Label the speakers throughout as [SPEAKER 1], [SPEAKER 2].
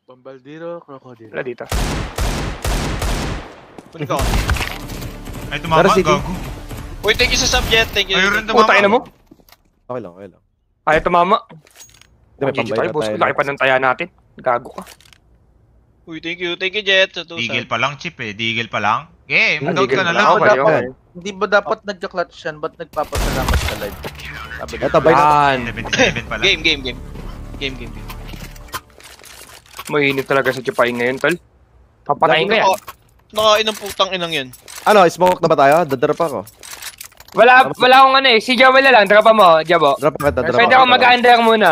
[SPEAKER 1] Bombardiro, crocodile.
[SPEAKER 2] Wala dito.
[SPEAKER 3] Kunin ko.
[SPEAKER 4] Ay, tumama, gago.
[SPEAKER 3] Uy, thank you sa subject. Thank you.
[SPEAKER 4] Ayun rin tumama.
[SPEAKER 2] Puta, ina mo.
[SPEAKER 5] Okay lang, okay lang.
[SPEAKER 2] Kaya tumama.
[SPEAKER 5] Hindi, may
[SPEAKER 2] GG
[SPEAKER 5] pambay
[SPEAKER 2] tayo,
[SPEAKER 5] na
[SPEAKER 2] boss.
[SPEAKER 5] tayo.
[SPEAKER 2] Laki pa ng taya natin. Gago ka.
[SPEAKER 3] Uy, thank you, Jet.
[SPEAKER 4] Digil pa lang, Chip eh. Digil pa lang. Game,
[SPEAKER 2] Ah,
[SPEAKER 4] down
[SPEAKER 2] digil
[SPEAKER 4] ka na
[SPEAKER 2] pa
[SPEAKER 4] lang.
[SPEAKER 2] lang. Okay, okay.
[SPEAKER 1] Hindi ba dapat nagka-clutch yan? Ba't nagpapasalamat sa live?
[SPEAKER 5] Eto, bay na.
[SPEAKER 4] 77 pa lang.
[SPEAKER 3] Game.
[SPEAKER 2] Mainit talaga sa Japan ngayon, tol. Papatayin ka yan.
[SPEAKER 3] Nakain ng putang inang yun.
[SPEAKER 5] Ano, smoke na ba tayo? Dadrap ako.
[SPEAKER 2] Wala akong ano eh. Si Jabo na lang. Drapa mo, Jabo.
[SPEAKER 5] Drop ka, drop
[SPEAKER 2] Pwede
[SPEAKER 5] ka.
[SPEAKER 2] ako mag-under muna.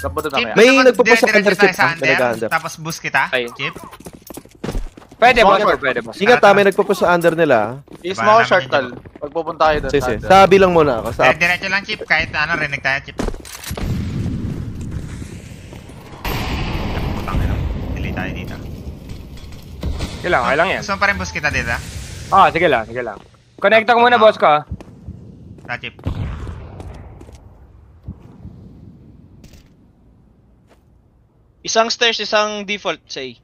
[SPEAKER 1] Dapat na
[SPEAKER 4] Chip,
[SPEAKER 1] kaya.
[SPEAKER 5] May
[SPEAKER 4] dapat
[SPEAKER 5] nagpo-push sa
[SPEAKER 4] dire-diretso
[SPEAKER 5] counter
[SPEAKER 4] tayo sa
[SPEAKER 5] chip,
[SPEAKER 4] under,
[SPEAKER 5] under.
[SPEAKER 4] tapos boost kita,
[SPEAKER 2] Ay.
[SPEAKER 4] Chip.
[SPEAKER 2] Pwede, boss.
[SPEAKER 1] Small
[SPEAKER 2] Pwede, boss.
[SPEAKER 5] Ingat may nagpo-push sa under nila.
[SPEAKER 1] I-small
[SPEAKER 4] Diba,
[SPEAKER 1] short
[SPEAKER 4] namin
[SPEAKER 1] tal. Pag pupunta kayo doon.
[SPEAKER 5] Sige. Sabi lang muna ako. Sa
[SPEAKER 4] Diretso lang, Chip. Kahit ano, rinig tayo, Chip. Putang ina. Delay tayo dito.
[SPEAKER 2] Okay lang yan.
[SPEAKER 4] Gusto mo pa rin boost kita dito?
[SPEAKER 2] Sige lang. Connect ko muna, boss ko.
[SPEAKER 4] Sa Chip.
[SPEAKER 3] Isang stairs, isang default, say.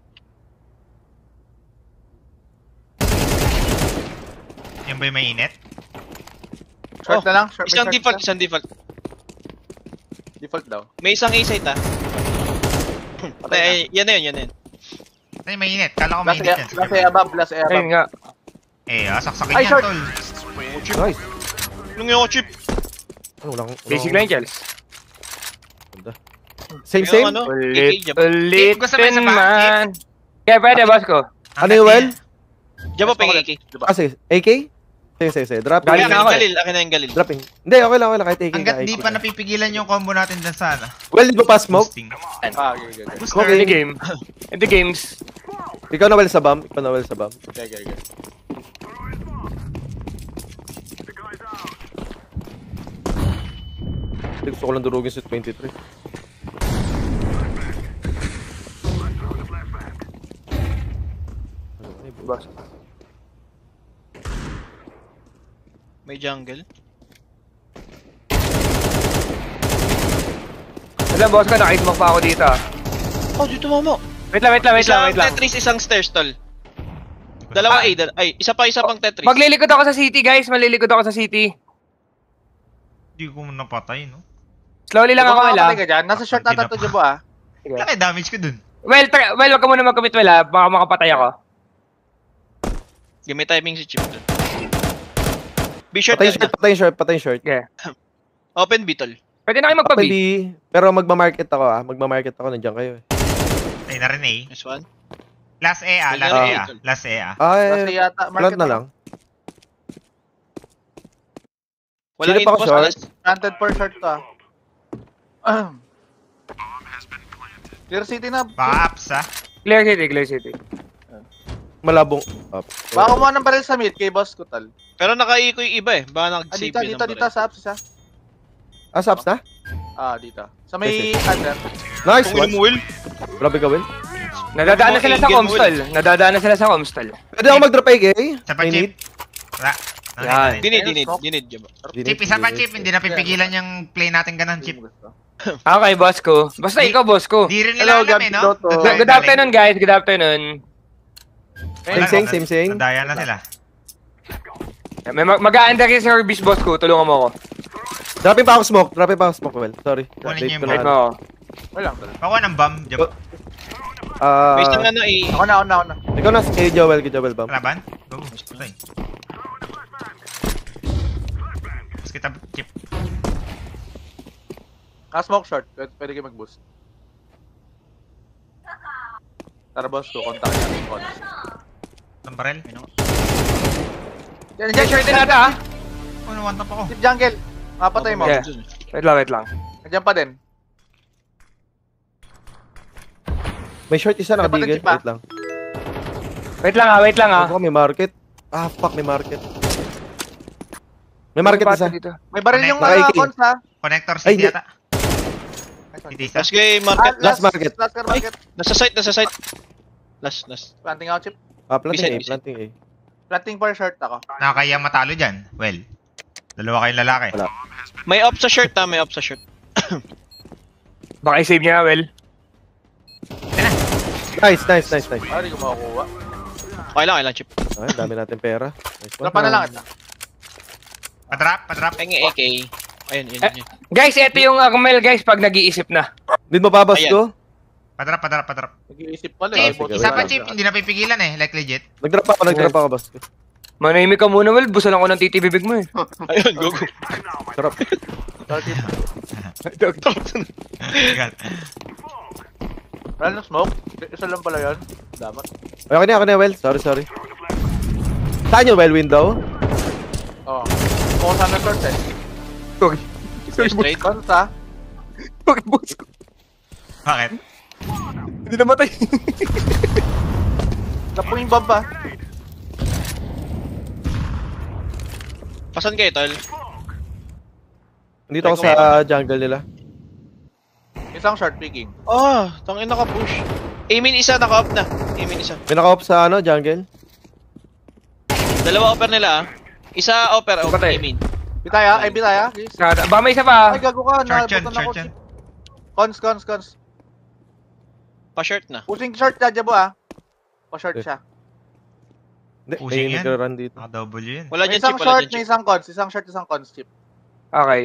[SPEAKER 4] Yan ba yung may init?
[SPEAKER 1] Short na lang. Short,
[SPEAKER 3] Isang
[SPEAKER 1] short
[SPEAKER 3] default,
[SPEAKER 1] na.
[SPEAKER 3] isang default.
[SPEAKER 1] Default daw.
[SPEAKER 3] May isang A-site Ay, yan na yun.
[SPEAKER 4] Ay, may init. Kala ko may
[SPEAKER 1] Last
[SPEAKER 4] init yan.
[SPEAKER 1] last A above, last A
[SPEAKER 2] Ayun
[SPEAKER 1] above.
[SPEAKER 2] nga.
[SPEAKER 4] Saksakin
[SPEAKER 1] Ay,
[SPEAKER 4] yan,
[SPEAKER 1] short.
[SPEAKER 4] tol.
[SPEAKER 5] nice.
[SPEAKER 3] Nung yung chip.
[SPEAKER 5] Ano lang.
[SPEAKER 2] Basic lang, Chels.
[SPEAKER 5] Same.
[SPEAKER 3] Ano?
[SPEAKER 2] Ulitin man. Kaya pwede, boss ko.
[SPEAKER 5] Ano yung well?
[SPEAKER 3] Jabo, ping AK.
[SPEAKER 5] Sige. AK? Sige. Drop.
[SPEAKER 2] Galing na ako eh.
[SPEAKER 3] Akin na yung galil.
[SPEAKER 5] Dropping. Hindi, okay lang. Kahit AK.
[SPEAKER 4] Hanggat di pa napipigilan yung combo natin dyan sa ano.
[SPEAKER 5] Well, di ba pa smoke?
[SPEAKER 4] Boosting.
[SPEAKER 1] Okay.
[SPEAKER 4] Booster.
[SPEAKER 2] In the game. In the games.
[SPEAKER 5] Ikaw na well sa bomb.
[SPEAKER 1] Okay.
[SPEAKER 5] Gusto ko lang durugin sa 23.
[SPEAKER 2] Boss.
[SPEAKER 3] May jungle.
[SPEAKER 2] Alam, boss ko, naka-smoke pa ako dito.
[SPEAKER 3] Oh, dito mo.
[SPEAKER 2] Wait lang.
[SPEAKER 3] Isang Tetris, isang stairs, tol. Dalawa A. Ay, isa pang Tetris.
[SPEAKER 2] Maglilikod ako sa city, guys. Malilikod ako sa city.
[SPEAKER 4] Hindi ko napatay, no?
[SPEAKER 2] Slowly lang ako, wala.
[SPEAKER 1] Ka dyan. Nasa short natin to, Jabo ah.
[SPEAKER 4] Laki damage ko dun.
[SPEAKER 2] Well, wag ka muna mag-commit, wala. Baka makapatay ako.
[SPEAKER 3] May timing si Chip dun. Be short
[SPEAKER 5] Patay yung short.
[SPEAKER 2] Okay.
[SPEAKER 3] Open B, tol.
[SPEAKER 2] Pwede na kayo magpa-B.
[SPEAKER 5] Pwede. Pero magmamarket ako Magmamarket ako, nandiyan kayo eh.
[SPEAKER 4] Ay, na rin A.
[SPEAKER 3] Nice one.
[SPEAKER 4] Last A ah.
[SPEAKER 1] Last
[SPEAKER 5] Ay,
[SPEAKER 1] yata.
[SPEAKER 5] plant na lang.
[SPEAKER 3] Walang
[SPEAKER 5] Sino pa ako
[SPEAKER 3] info,
[SPEAKER 5] short?
[SPEAKER 3] alas.
[SPEAKER 1] Planted for short to ah. Clear city na.
[SPEAKER 4] Baka-ups ah.
[SPEAKER 2] Clear city.
[SPEAKER 5] Malabong up.
[SPEAKER 1] Baka kumuha ng barrel sa mid kay boss ko tal.
[SPEAKER 3] Pero naka-eco yung iba eh. Baka nag-save yun ng
[SPEAKER 1] Dito
[SPEAKER 3] baril.
[SPEAKER 1] sa apps isa.
[SPEAKER 5] Saps na?
[SPEAKER 1] Dito. Sa may under.
[SPEAKER 5] Nice
[SPEAKER 3] Kung
[SPEAKER 5] one.
[SPEAKER 3] mo, Will.
[SPEAKER 5] Grabe ka, Will.
[SPEAKER 2] Nadadaan na sila sa Comstall.
[SPEAKER 5] Pwede ako mag-drop AK?
[SPEAKER 4] Isa pa,
[SPEAKER 5] I need.
[SPEAKER 4] Chip. Wala.
[SPEAKER 2] Yan.
[SPEAKER 3] Dinid, Jabo.
[SPEAKER 4] Chip, isa pa, Chip. Hindi napipigilan yung play natin ganun, Chip.
[SPEAKER 2] Okay, boss ko. Basta ikaw, boss ko.
[SPEAKER 4] Di rin nila alam eh, no?
[SPEAKER 2] Good afternoon, guys. Good afternoon.
[SPEAKER 5] Sing.
[SPEAKER 4] Nadaya na sila.
[SPEAKER 2] May mag-a-under yung service, boss ko. Tulungan mo ako.
[SPEAKER 5] Dropping pa ako smoke, Will. Sorry.
[SPEAKER 4] Kunin niyo yung
[SPEAKER 2] Wait mo ako.
[SPEAKER 1] Wala.
[SPEAKER 4] Pakuha ng bomb, Jabo.
[SPEAKER 3] Based ng ano eh.
[SPEAKER 1] Ako na.
[SPEAKER 5] Ikaw na, kay Joel bomb.
[SPEAKER 4] Laban? Go. Patay. Tapos kita, Chip.
[SPEAKER 1] Smoke short. Pwede kayo mag-boost. Tara boss ko, contact natin ko.
[SPEAKER 4] Ang barrel.
[SPEAKER 1] Yan,
[SPEAKER 2] Short din natin, ah.
[SPEAKER 4] Oh, one tap ako.
[SPEAKER 1] Tip jungle. Mapatay mo.
[SPEAKER 2] Yeah. Wait lang.
[SPEAKER 1] Nandiyan pa din.
[SPEAKER 5] May short isa nakadigil.
[SPEAKER 1] Dapat
[SPEAKER 5] Wait lang.
[SPEAKER 2] Wait lang, ah.
[SPEAKER 5] Ako, may market. Fuck, may market. May market isa.
[SPEAKER 2] Dito.
[SPEAKER 1] May baril yung
[SPEAKER 5] Naka-AK.
[SPEAKER 1] cons ha.
[SPEAKER 4] Connector
[SPEAKER 5] Ay,
[SPEAKER 4] seat yata. Hindi isa.
[SPEAKER 3] Last game, market.
[SPEAKER 5] Last market.
[SPEAKER 1] Last market.
[SPEAKER 3] Nasa site. Last.
[SPEAKER 1] Planting out chip.
[SPEAKER 5] Planting
[SPEAKER 3] Bisa.
[SPEAKER 5] A.
[SPEAKER 1] Planting for short ako.
[SPEAKER 4] Nakakaya matalo dyan. Well, dalawa kayong lalaki.
[SPEAKER 5] Wala.
[SPEAKER 3] May off sa shirt.
[SPEAKER 2] Baka i-save niya, well.
[SPEAKER 5] Nice.
[SPEAKER 1] Ah, di ko makakuha.
[SPEAKER 3] Okay lang, chip.
[SPEAKER 5] Ay, dami natin pera. Nice one.
[SPEAKER 1] Drop na lang ito.
[SPEAKER 4] Padrap.
[SPEAKER 3] Pengi AK. Ayun, yun.
[SPEAKER 2] Guys, ito yung Akmel guys pag nag-iisip na.
[SPEAKER 5] Need mo ba, boss
[SPEAKER 3] Ayan.
[SPEAKER 5] ko?
[SPEAKER 4] Padrap.
[SPEAKER 1] Nag-iisip pala
[SPEAKER 4] Chip,
[SPEAKER 5] sige,
[SPEAKER 4] isa pa
[SPEAKER 5] wait
[SPEAKER 4] chip, hindi na pipigilan eh, like legit.
[SPEAKER 5] Nag-drop ako, boss ko.
[SPEAKER 2] Manahimik ka muna, Will. Busan ako ng titibibig mo eh.
[SPEAKER 3] Ayun, go.
[SPEAKER 5] Sarap.
[SPEAKER 4] God.
[SPEAKER 1] Wala ng smoke. Isa lang pala yun. Dapat.
[SPEAKER 5] Ay, ako na, well. Sorry. Saan yung well window?
[SPEAKER 1] Oo. Kung saan na short eh.
[SPEAKER 3] Straight.
[SPEAKER 1] Cons ha?
[SPEAKER 2] Bakit boss ko?
[SPEAKER 4] Bakit?
[SPEAKER 2] Hindi namatay.
[SPEAKER 1] Tapong yung bomb ha?
[SPEAKER 3] Pasan kayo, tol?
[SPEAKER 5] Dito ako sa jungle nila.
[SPEAKER 1] Isang short picking.
[SPEAKER 3] Tangin naka-push. Amin isa, naka-up na. Amin isa.
[SPEAKER 5] May naka-off sa jungle.
[SPEAKER 3] Dalawa offer nila Isa offer,
[SPEAKER 2] Patay.
[SPEAKER 3] Amin.
[SPEAKER 1] Bitaya, bitaya. Please.
[SPEAKER 2] Ba may isa pa.
[SPEAKER 1] Ay, gago ka.
[SPEAKER 4] Short yan,
[SPEAKER 1] Nabutan ako.
[SPEAKER 4] short yan.
[SPEAKER 1] Cons.
[SPEAKER 3] Pa-short na.
[SPEAKER 1] Pushing short na, Jabo ah. Pa-short siya.
[SPEAKER 5] Hindi,
[SPEAKER 4] Pushing
[SPEAKER 5] may
[SPEAKER 4] yan.
[SPEAKER 5] nag-run dito.
[SPEAKER 4] Naka-double yun.
[SPEAKER 3] Wala
[SPEAKER 1] May
[SPEAKER 3] dyan
[SPEAKER 1] isang
[SPEAKER 3] chip, wala
[SPEAKER 1] short,
[SPEAKER 3] dyan
[SPEAKER 1] may
[SPEAKER 3] chip.
[SPEAKER 1] isang cons. Isang short, isang cons chip.
[SPEAKER 2] Okay.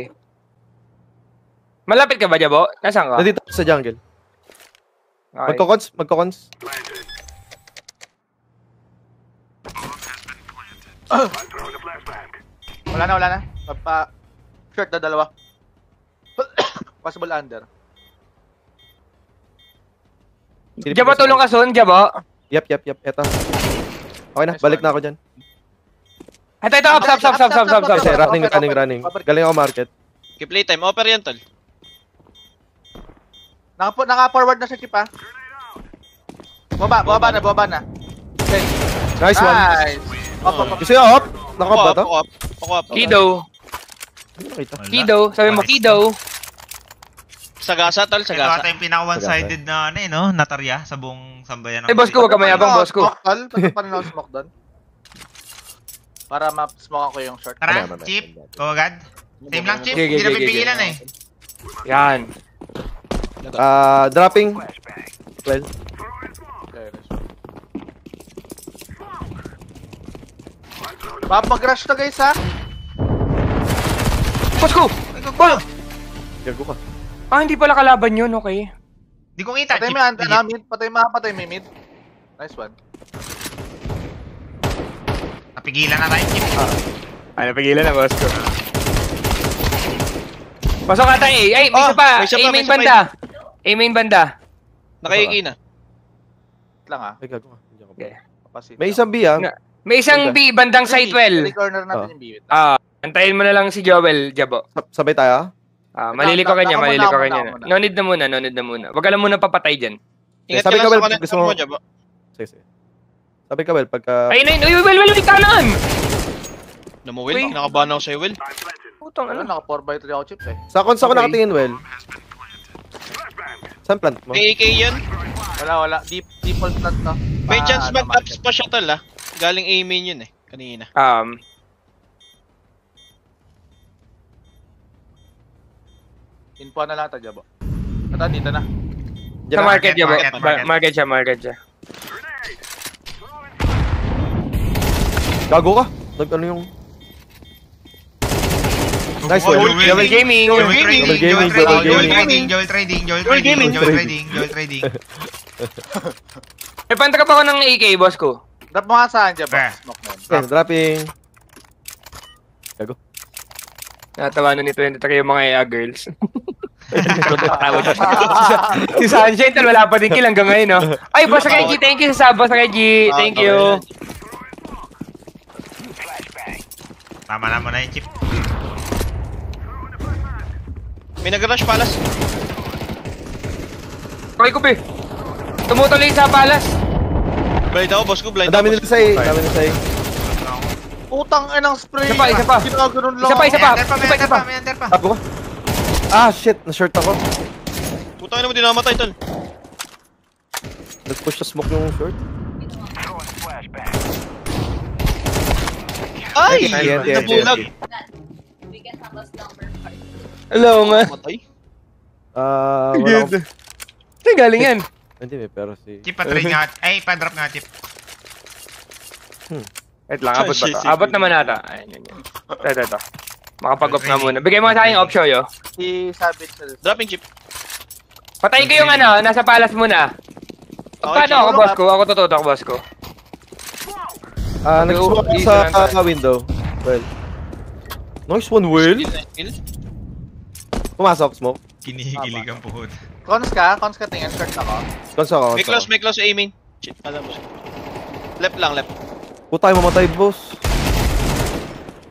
[SPEAKER 2] Malapit ka ba, Jabo? Nasaan ka?
[SPEAKER 5] Nandito ako sa jungle.
[SPEAKER 2] Okay.
[SPEAKER 5] Magko-cons.
[SPEAKER 1] Wala na. Short na dalawa. Possible under.
[SPEAKER 2] Jabo, tulong ka soon, Jabo.
[SPEAKER 5] Yep. Eto. Okay na,
[SPEAKER 1] Nice
[SPEAKER 5] balik
[SPEAKER 1] one.
[SPEAKER 5] na ako dyan.
[SPEAKER 2] Ito, stop.
[SPEAKER 5] Kasi running. Galing ako market.
[SPEAKER 3] Okay, playtime. Offer yan, tol.
[SPEAKER 1] Naka-forward na siya, Chip ah. Baba na. Okay.
[SPEAKER 5] Nice one.
[SPEAKER 1] Nice. Up.
[SPEAKER 5] Gusto nyo up? Naka-up ba to?
[SPEAKER 3] Pako-up.
[SPEAKER 2] Kido.
[SPEAKER 5] Hindi nakita.
[SPEAKER 4] Wala.
[SPEAKER 2] Kido. Sabi mo, Kido.
[SPEAKER 3] Sagasa, tol.
[SPEAKER 4] Ito
[SPEAKER 3] Sagasa.
[SPEAKER 4] ata yung pinaka one-sided na ano eh, no? Natarya sa buong sambayan ng...
[SPEAKER 2] Eh, boss ko, wag ka mayabang, boss ko.
[SPEAKER 1] Smoke, tol. Patapan na smoke doon. Para ma-smoke ko yung short.
[SPEAKER 4] Tara,
[SPEAKER 5] Mamaya.
[SPEAKER 4] Chip. Go agad. Same lang, Chip.
[SPEAKER 2] Sige,
[SPEAKER 4] Hindi na
[SPEAKER 2] sige,
[SPEAKER 4] pipigilan
[SPEAKER 2] sige.
[SPEAKER 4] eh.
[SPEAKER 2] Yan.
[SPEAKER 5] Dropping. Well,
[SPEAKER 1] Okay, nice one. Papag-rush to guys ha.
[SPEAKER 2] Boss ko! Boss!
[SPEAKER 5] gago ka.
[SPEAKER 2] Ah, hindi pala kalaban yun, okay.
[SPEAKER 4] Di ko kita,
[SPEAKER 1] Patay
[SPEAKER 4] Chip.
[SPEAKER 1] mo yan,
[SPEAKER 4] Legit.
[SPEAKER 1] mid. Patay may mid. Nice one.
[SPEAKER 4] Napigilan na tayo, Chip.
[SPEAKER 2] Ay, napigilan na, boss ko. Pasok ka tayo eh. Ay, may isa pa.
[SPEAKER 3] may isa pa,
[SPEAKER 2] A-main
[SPEAKER 3] may isa pa.
[SPEAKER 2] banda. A-main banda.
[SPEAKER 3] Nakaigi na.
[SPEAKER 1] Lang ha.
[SPEAKER 5] Ay, gago ka. Hindi ako.
[SPEAKER 2] Okay.
[SPEAKER 1] Kapasito.
[SPEAKER 5] May isang B ah.
[SPEAKER 2] May isang B, bandang side well.
[SPEAKER 1] Corner natin yung B.
[SPEAKER 2] Antayin mo na lang si Joel, Jabo.
[SPEAKER 5] Sabay tayo ah?
[SPEAKER 2] Maliliko ka niya,
[SPEAKER 1] Ako
[SPEAKER 2] maliliko ka
[SPEAKER 1] muna,
[SPEAKER 2] niya.
[SPEAKER 1] ako muna.
[SPEAKER 2] No need na muna. Wag ka lang muna papatay dyan.
[SPEAKER 3] Ingat
[SPEAKER 5] Sabi
[SPEAKER 3] ka
[SPEAKER 5] ka,
[SPEAKER 3] lang
[SPEAKER 5] Well,
[SPEAKER 3] sa connect
[SPEAKER 5] gusto mo-
[SPEAKER 3] mo, Jabo.
[SPEAKER 5] Sige. Sabi ka, well, pagka...
[SPEAKER 2] Ayun, Will, kanan!
[SPEAKER 3] Namuwil,
[SPEAKER 2] Uy.
[SPEAKER 3] nakabahan ako sa'yo, Will.
[SPEAKER 2] Putang
[SPEAKER 1] Ano,
[SPEAKER 2] ano.
[SPEAKER 1] naka 4x3 ako chip eh.
[SPEAKER 5] Sa cons ako
[SPEAKER 2] Okay.
[SPEAKER 5] nakatingin, well. Saan plant mo?
[SPEAKER 3] May AK yan.
[SPEAKER 1] Wala. Default plant to.
[SPEAKER 3] May chance
[SPEAKER 1] ano,
[SPEAKER 3] mag-ups pa siya, tol, Galing Amin yun kanina.
[SPEAKER 1] Info na lang ito, Jabo. Ito, dito na.
[SPEAKER 2] Sa market, Jabo.
[SPEAKER 4] market.
[SPEAKER 2] Market siya.
[SPEAKER 5] Gago ka. Ano yung... Nice one.
[SPEAKER 2] Joel Gaming.
[SPEAKER 4] Joel Trading.
[SPEAKER 2] Eh, panta ka pa ako ng AK, boss ko.
[SPEAKER 1] Drop mo nga saan, Jabo.
[SPEAKER 4] Bah.
[SPEAKER 1] Smoke mo.
[SPEAKER 5] Okay, dropping. Gago.
[SPEAKER 2] Natawanan nito yung yung mga girls. Si Sunshine, tal wala pa din kill hanggang ngayon, no? Ay, boss Reggie, thank you sa sub, boss Reggie. Thank you.
[SPEAKER 4] Tama na mo na yung Chip.
[SPEAKER 3] May nag-rush palas.
[SPEAKER 2] Okay ko, be. Tumutuloy sa palas.
[SPEAKER 3] Blind ako, boss ko. Blind
[SPEAKER 5] Ang dami
[SPEAKER 3] ako.
[SPEAKER 5] nila sa A. Dami nila sa A.
[SPEAKER 1] Putang inang spray.
[SPEAKER 2] Isa pa.
[SPEAKER 1] Ginaganon lang.
[SPEAKER 2] Isa pa.
[SPEAKER 4] May under pa.
[SPEAKER 5] Tapo ka. Ah, shit. Na-short ako.
[SPEAKER 3] Putang ina mo, di namatay, tol.
[SPEAKER 5] Nag-push na smoke yung short.
[SPEAKER 3] Ay!
[SPEAKER 5] TNT.
[SPEAKER 3] Nabulag.
[SPEAKER 6] We can have a slumber party.
[SPEAKER 2] Hello, nga.
[SPEAKER 3] Matay.
[SPEAKER 5] Wala akong...
[SPEAKER 2] Saan galing yan?
[SPEAKER 5] Hindi, may pero si...
[SPEAKER 4] Chip, pa-trade nga. Ay, pa-drop nga, Chip.
[SPEAKER 2] Wait lang, abot ba to? Abot naman ata. Ayun, yun. Ito. Makapag-off na muna. Bigay mo sa akin yung option, yo.
[SPEAKER 1] Si Sabit sa...
[SPEAKER 3] Dropping chip.
[SPEAKER 2] Patayin ko yung ano, nasa palace muna. Paano ako, boss ko? Ako tututok, boss ko.
[SPEAKER 5] Nag-smoke
[SPEAKER 2] Easy
[SPEAKER 5] sa
[SPEAKER 2] lang tayo.
[SPEAKER 5] window. Well. Nice one, Will. Pumasok, smoke.
[SPEAKER 4] Kinihigilig ang puhod.
[SPEAKER 1] Cons ka tingin. Short ako.
[SPEAKER 5] Cons ako.
[SPEAKER 3] May close aiming. Shit, alam mo. Left lang, left.
[SPEAKER 5] Puta, mamatay, boss.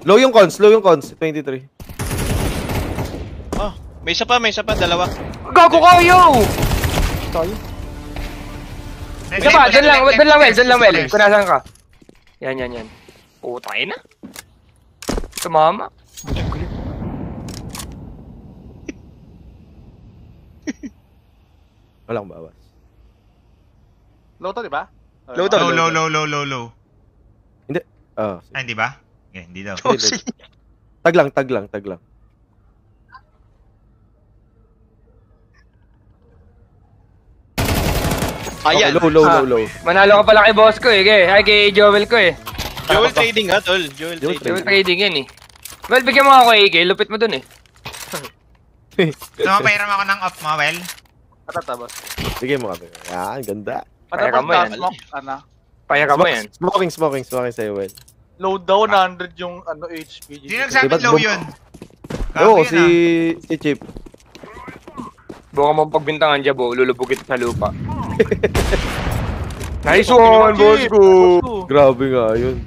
[SPEAKER 5] Low yung cons. 23.
[SPEAKER 3] Oh, may isa pa, dalawa.
[SPEAKER 2] Gago ko, yo!
[SPEAKER 5] Tayo.
[SPEAKER 2] Isa pa, dyan lang, Well. Kung nasaan ka. Yan. Putay na. Tumama.
[SPEAKER 5] Walang bawas.
[SPEAKER 1] Low to, di ba?
[SPEAKER 3] Low to.
[SPEAKER 4] Low.
[SPEAKER 5] Hindi.
[SPEAKER 4] Ay, hindi ba? Okay, hindi daw.
[SPEAKER 5] Tag lang.
[SPEAKER 3] Ayan.
[SPEAKER 5] Okay, low.
[SPEAKER 2] Manalo ka pala kay boss ko eh. Kay Joel ko eh.
[SPEAKER 3] Joel trading ha, tol. Joel
[SPEAKER 5] Joel
[SPEAKER 3] trading.
[SPEAKER 2] Joel trading yan eh. Well, bigyan mo ako AK. Lupit mo dun eh.
[SPEAKER 4] Pairam ako ng off mo, Well.
[SPEAKER 1] Patatabos.
[SPEAKER 5] Sige mo kami. Yan, ganda.
[SPEAKER 2] Kaya ka
[SPEAKER 1] Patatabos
[SPEAKER 2] mo
[SPEAKER 1] na
[SPEAKER 2] yan.
[SPEAKER 1] smoke. Ano?
[SPEAKER 2] Paya ka mo yan.
[SPEAKER 5] Smoking sa'yo, Will.
[SPEAKER 1] Low daw, 100 yung ano HP.
[SPEAKER 4] Sino nagsabi
[SPEAKER 5] Diba,
[SPEAKER 4] low
[SPEAKER 5] bum-
[SPEAKER 4] yun?
[SPEAKER 5] Oo,
[SPEAKER 4] Grabe yun,
[SPEAKER 5] si Chip.
[SPEAKER 2] Buka mo pagbintangan dyan, bo. Lulubog kita sa lupa. Nice one, boss ko!
[SPEAKER 5] Grabe nga yun.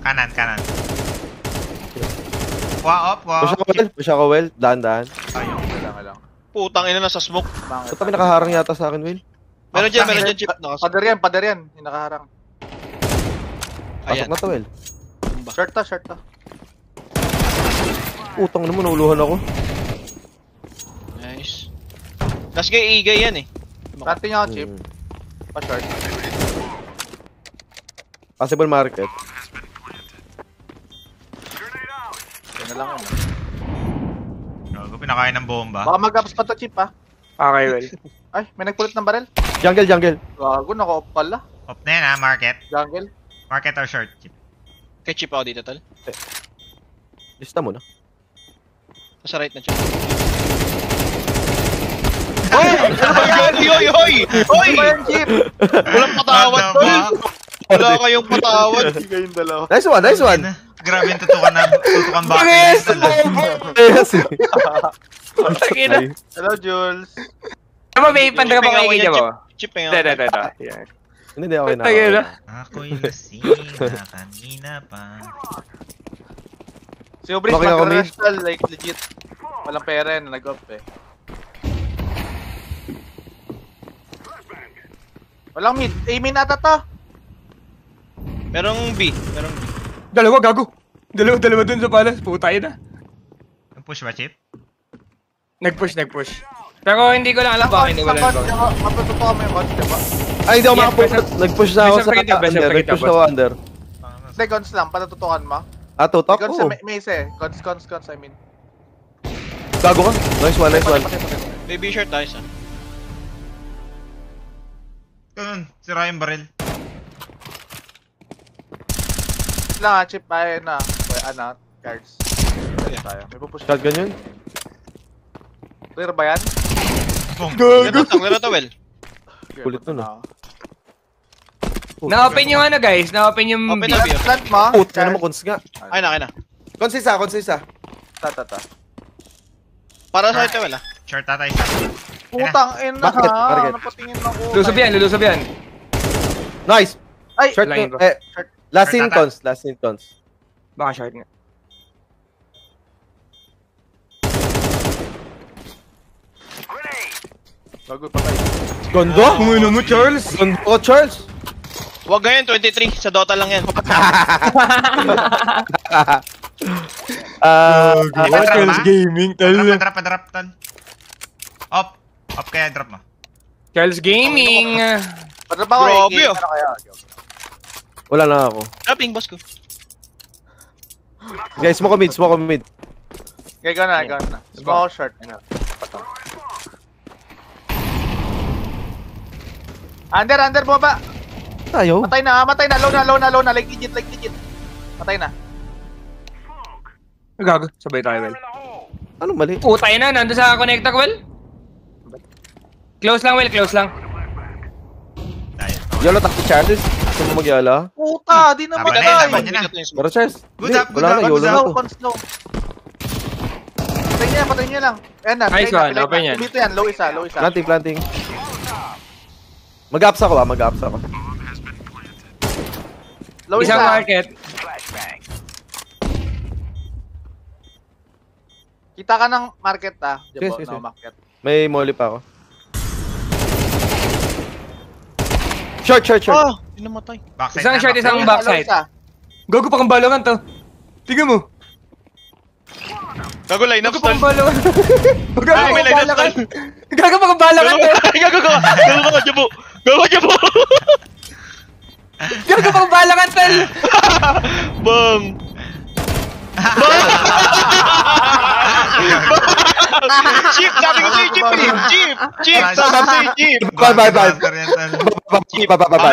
[SPEAKER 4] Kanan. Wa
[SPEAKER 5] Push ako, Will. Dahan.
[SPEAKER 1] Kailangan lang.
[SPEAKER 3] Putang ina na sa smoke.
[SPEAKER 1] Bakit?
[SPEAKER 5] Ba't kami nakaharang yata sa akin, Will?
[SPEAKER 3] Meron dyan chip.
[SPEAKER 1] Pader yan. Yung nakaharang.
[SPEAKER 5] Pasok
[SPEAKER 3] Ayan.
[SPEAKER 5] na to, Will.
[SPEAKER 1] Short to.
[SPEAKER 5] Utang naman, nauluhan ako.
[SPEAKER 3] Nice. Tapos kay Igay yan eh.
[SPEAKER 1] Starting ako, chip. Pa-short.
[SPEAKER 5] Possible market.
[SPEAKER 1] Yan na lang yun.
[SPEAKER 4] Gago, pinakain ng bomba.
[SPEAKER 1] Baka mag-ups pa to, chip ha.
[SPEAKER 2] Okay, well.
[SPEAKER 1] Ay, may nagpulit ng barrel.
[SPEAKER 5] Jungle.
[SPEAKER 1] Gago, naka-off pala.
[SPEAKER 4] Off na yan ha, market.
[SPEAKER 1] Jungle.
[SPEAKER 4] Market or short, Chip.
[SPEAKER 3] Kay chip ako dito, tol.
[SPEAKER 5] Lista mo na.
[SPEAKER 3] Nasa right na chip. Hoy! Hoy!
[SPEAKER 1] Ano ba yan, chip?
[SPEAKER 3] Walang patawad,
[SPEAKER 4] What the
[SPEAKER 3] tol!
[SPEAKER 4] fuck?
[SPEAKER 3] Wala kayong patawad.
[SPEAKER 1] Hindi kayong dalawa.
[SPEAKER 5] Nice one.
[SPEAKER 4] Grabe yung tutukan bakit.
[SPEAKER 2] Yes!
[SPEAKER 5] Yes.
[SPEAKER 2] Takina.
[SPEAKER 5] Ay.
[SPEAKER 1] Hello, Jules.
[SPEAKER 2] Ano may pandra ba kay Kija mo?
[SPEAKER 3] Chip nga.
[SPEAKER 2] Ito. Yan.
[SPEAKER 5] Hindi, okay na.
[SPEAKER 2] Takina.
[SPEAKER 4] Ako'y lasing na kanina pa.
[SPEAKER 1] Si Obris,
[SPEAKER 5] Okay ako,
[SPEAKER 1] mag-rush tal, like legit. Walang pera yan, nag-off eh. Walang mid. Aiming ata to.
[SPEAKER 3] Merong B.
[SPEAKER 2] Dalawa, gago. Dalawa dun sa palace. Putay na.
[SPEAKER 4] Push ba, Chip?
[SPEAKER 2] Nag-push. Pero hindi ko lang alam bakit hindi wala
[SPEAKER 1] Sa
[SPEAKER 2] nag
[SPEAKER 1] mapatuto kami yung coach, diba?
[SPEAKER 5] Ay, hindi ako
[SPEAKER 2] Yes,
[SPEAKER 5] makapunta. Nag-push na ako
[SPEAKER 2] Best of
[SPEAKER 5] sa
[SPEAKER 2] three, best of
[SPEAKER 5] under.
[SPEAKER 2] three,
[SPEAKER 5] Nag-push
[SPEAKER 2] boss.
[SPEAKER 5] ako under.
[SPEAKER 1] Hindi, cons lang, patutukan mo.
[SPEAKER 5] Tutok?
[SPEAKER 1] Cons,
[SPEAKER 5] Oo.
[SPEAKER 1] may isa eh. Cons, I mean.
[SPEAKER 5] Gago ka. Nice one.
[SPEAKER 3] Baby short tayo sa.
[SPEAKER 4] Ganun, sira yung baril.
[SPEAKER 1] Lang ha, chip, ay na. Cards. Ayan tayo. May pupush.
[SPEAKER 5] Shotgun yun?
[SPEAKER 1] Clear ba yan?
[SPEAKER 4] Boom.
[SPEAKER 3] Laro to, well.
[SPEAKER 5] Kulit nun, ah.
[SPEAKER 2] Na-open yung ano guys, na-open yung
[SPEAKER 3] Open
[SPEAKER 2] B.
[SPEAKER 3] na B.
[SPEAKER 1] Plant mo.
[SPEAKER 5] Puta naman, cons nga.
[SPEAKER 3] Ay na.
[SPEAKER 5] Cons isa.
[SPEAKER 1] Ta.
[SPEAKER 3] Para sa ito, well ah.
[SPEAKER 4] Short tatay isa.
[SPEAKER 1] Putang ina
[SPEAKER 5] Market.
[SPEAKER 1] ha. Napatingin ako.
[SPEAKER 2] Lulusab yan.
[SPEAKER 5] Nice.
[SPEAKER 1] Ay!
[SPEAKER 5] Short
[SPEAKER 2] Line
[SPEAKER 5] mo.
[SPEAKER 2] ba?
[SPEAKER 5] Last
[SPEAKER 4] Short
[SPEAKER 5] in
[SPEAKER 4] ata.
[SPEAKER 5] cons.
[SPEAKER 2] Baka short nga.
[SPEAKER 1] Bago pa tayo.
[SPEAKER 5] Gondo?
[SPEAKER 2] Ano mo, Charles?
[SPEAKER 5] Gondo ko, Charles.
[SPEAKER 3] Huwag ganyan, 23. Sa Dota lang yan.
[SPEAKER 2] Charles Gaming,
[SPEAKER 4] Drop, tal. Off kaya drop mo.
[SPEAKER 2] Charles Gaming.
[SPEAKER 1] Ano ba ako?
[SPEAKER 3] Grabe, oh.
[SPEAKER 1] Ano kaya?
[SPEAKER 5] Wala na ako.
[SPEAKER 3] Dropping, boss ko.
[SPEAKER 5] Guys, smoke ko mid.
[SPEAKER 1] Ikaw na. Small short. Patong. Under, baba.
[SPEAKER 5] Tayo.
[SPEAKER 1] Matay na. Low na. Like digit. Matay na.
[SPEAKER 2] Gago, sabay tayo, Well.
[SPEAKER 5] Ano mali?
[SPEAKER 2] Putay na, nandun sa connector, Well. Close lang, Well, close lang.
[SPEAKER 5] Yolo, takot Charles. Gusto mo mag-yala?
[SPEAKER 1] Puta, di na
[SPEAKER 4] Tama na
[SPEAKER 1] matay.
[SPEAKER 4] yun, tama na.
[SPEAKER 5] Pero Charles,
[SPEAKER 4] Good
[SPEAKER 5] hindi,
[SPEAKER 4] up, good
[SPEAKER 5] wala
[SPEAKER 4] up,
[SPEAKER 5] na, Yolo na to.
[SPEAKER 1] Slow. Patayin niya lang. Ayan na.
[SPEAKER 2] Nice one, open yan.
[SPEAKER 1] Dito yan, low isa.
[SPEAKER 5] Planting. Mag-ups ako.
[SPEAKER 1] Low isa.
[SPEAKER 2] Isang market.
[SPEAKER 1] Kita ka ng market Jabo,
[SPEAKER 5] Yes.
[SPEAKER 1] no market.
[SPEAKER 5] May molly pa ako. Short.
[SPEAKER 3] Ah! Pinamatay.
[SPEAKER 4] Backside
[SPEAKER 2] Isang
[SPEAKER 4] na,
[SPEAKER 2] short, isang
[SPEAKER 1] Low
[SPEAKER 2] backside.
[SPEAKER 1] isa.
[SPEAKER 2] Gago pa kang balongan to. Tingnan mo.
[SPEAKER 3] Gago line up
[SPEAKER 2] Gago pa
[SPEAKER 3] stall.
[SPEAKER 2] kang balongan.
[SPEAKER 3] Ay, may line up stall.
[SPEAKER 2] Gago pa kang balongan to.
[SPEAKER 3] Gago ka, Jabo.
[SPEAKER 2] Gago pa kang balongan to.
[SPEAKER 3] Bang! Chip! Sabi ko sa'yo, Chip! Sabi ko sa'yo, Chip!
[SPEAKER 5] Bye.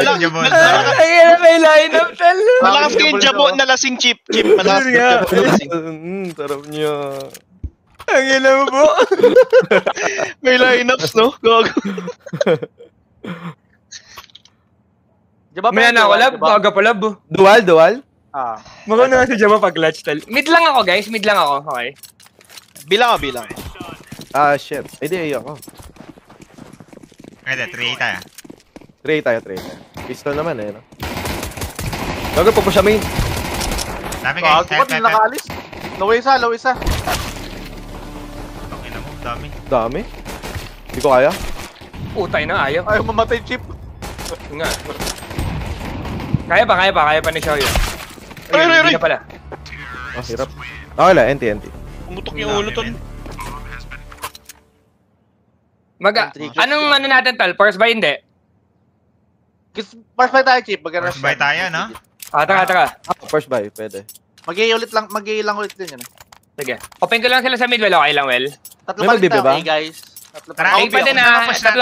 [SPEAKER 3] Wala.
[SPEAKER 2] Ay, may line up tal.
[SPEAKER 3] Malakas ko yung Jabo na lasing Chip. Malakas ko yung Jabo na lasing.
[SPEAKER 5] Sarap niya.
[SPEAKER 2] Ang ina mo po.
[SPEAKER 3] May lineups, no? Gago.
[SPEAKER 1] Jabo,
[SPEAKER 2] May na ako, lab. Baga pa, lab.
[SPEAKER 5] Dual?
[SPEAKER 2] Maganda nga si Jabo pag clutch tal. Mid lang ako, guys. Okay.
[SPEAKER 3] Bilang.
[SPEAKER 5] Ah, shit. Eh, di ako.
[SPEAKER 4] Pwede, 3 tayo.
[SPEAKER 5] 3 tayo. Pistol naman no? Gago, po siya main.
[SPEAKER 4] Dami guys,
[SPEAKER 1] Bago ka nakaalis. Low isa.
[SPEAKER 4] Tangina mo, dami.
[SPEAKER 5] Dami. Hindi ko kaya.
[SPEAKER 2] Putay na, ayaw.
[SPEAKER 1] Ayaw mamatay Chip.
[SPEAKER 2] Nga. Kaya pa ni Xiao yun.
[SPEAKER 3] Ay.
[SPEAKER 2] Hindi na pala.
[SPEAKER 5] Hirap. Okay lang, NT.
[SPEAKER 3] Umutok yung ulo ton.
[SPEAKER 2] Anong natin tal? First buy hindi?
[SPEAKER 1] First buy tayo Chip.
[SPEAKER 4] First buy tayo, no?
[SPEAKER 2] Taka.
[SPEAKER 5] First buy, pwede.
[SPEAKER 1] Mag-i-lang ulit din yun
[SPEAKER 2] Sige. Open ko lang sila sa mid, well, okay lang, well.
[SPEAKER 1] Tatlo
[SPEAKER 5] May
[SPEAKER 1] pa rin
[SPEAKER 5] magbibi ba?
[SPEAKER 1] tayo, guys.
[SPEAKER 4] Tara,
[SPEAKER 2] Ay, pwede na. Tatlo.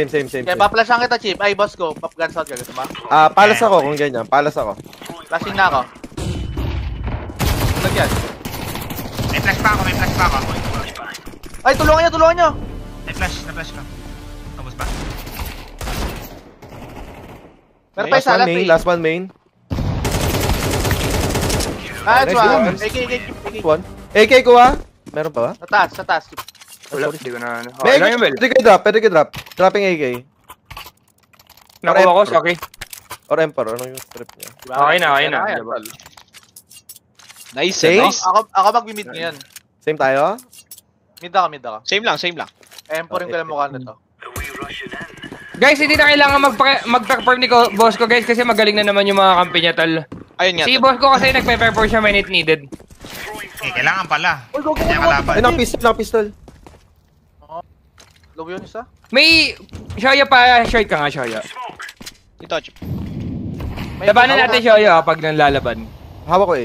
[SPEAKER 5] Same.
[SPEAKER 1] Kaya paplashan kita Chip. Ay, boss ko. Pop guns out ka. Gusto mo?
[SPEAKER 5] Palas ako kung ganyan. Palas ako.
[SPEAKER 1] Flashing na ako. Lagyan.
[SPEAKER 4] May flash pa ako.
[SPEAKER 1] Ay, tulungan nyo.
[SPEAKER 4] May flash ka. Tapos ba?
[SPEAKER 1] Meron pa isa,
[SPEAKER 5] Last one main.
[SPEAKER 1] Nice one.
[SPEAKER 5] Nice.
[SPEAKER 1] AK.
[SPEAKER 5] One. AK ko Meron pa ba?
[SPEAKER 1] Sa taas. Chip.
[SPEAKER 2] Wala, hindi ko na ano.
[SPEAKER 5] May
[SPEAKER 2] Okay lang yun, well.
[SPEAKER 5] pwede ko drop. Dropping AK.
[SPEAKER 2] Nakuha ko, okay.
[SPEAKER 5] Or Emperor, ano yung strip niya?
[SPEAKER 2] Okay na.
[SPEAKER 3] Nice.
[SPEAKER 5] Same?
[SPEAKER 1] Ako mag-mid ngayon.
[SPEAKER 5] Same tayo?
[SPEAKER 1] Mid ako.
[SPEAKER 3] Same lang.
[SPEAKER 1] Emporing ko lang mukha nito.
[SPEAKER 2] Guys, hindi na kailangan mag-perform ni boss ko, guys, kasi magaling na naman yung mga kampi niya, tal.
[SPEAKER 3] Ayun nga.
[SPEAKER 2] Si boss ko kasi nagpe-perform siya when it needed.
[SPEAKER 4] Kailangan pala.
[SPEAKER 1] Uy, go.
[SPEAKER 4] Kaya kalaban.
[SPEAKER 5] Ay, nakapistol.
[SPEAKER 1] Low yun isa.
[SPEAKER 2] May Shoya pa, short ka nga, Shoya.
[SPEAKER 3] Ito, Chip.
[SPEAKER 2] Labanan natin Shoya pag nanlalaban.
[SPEAKER 5] Hawak ko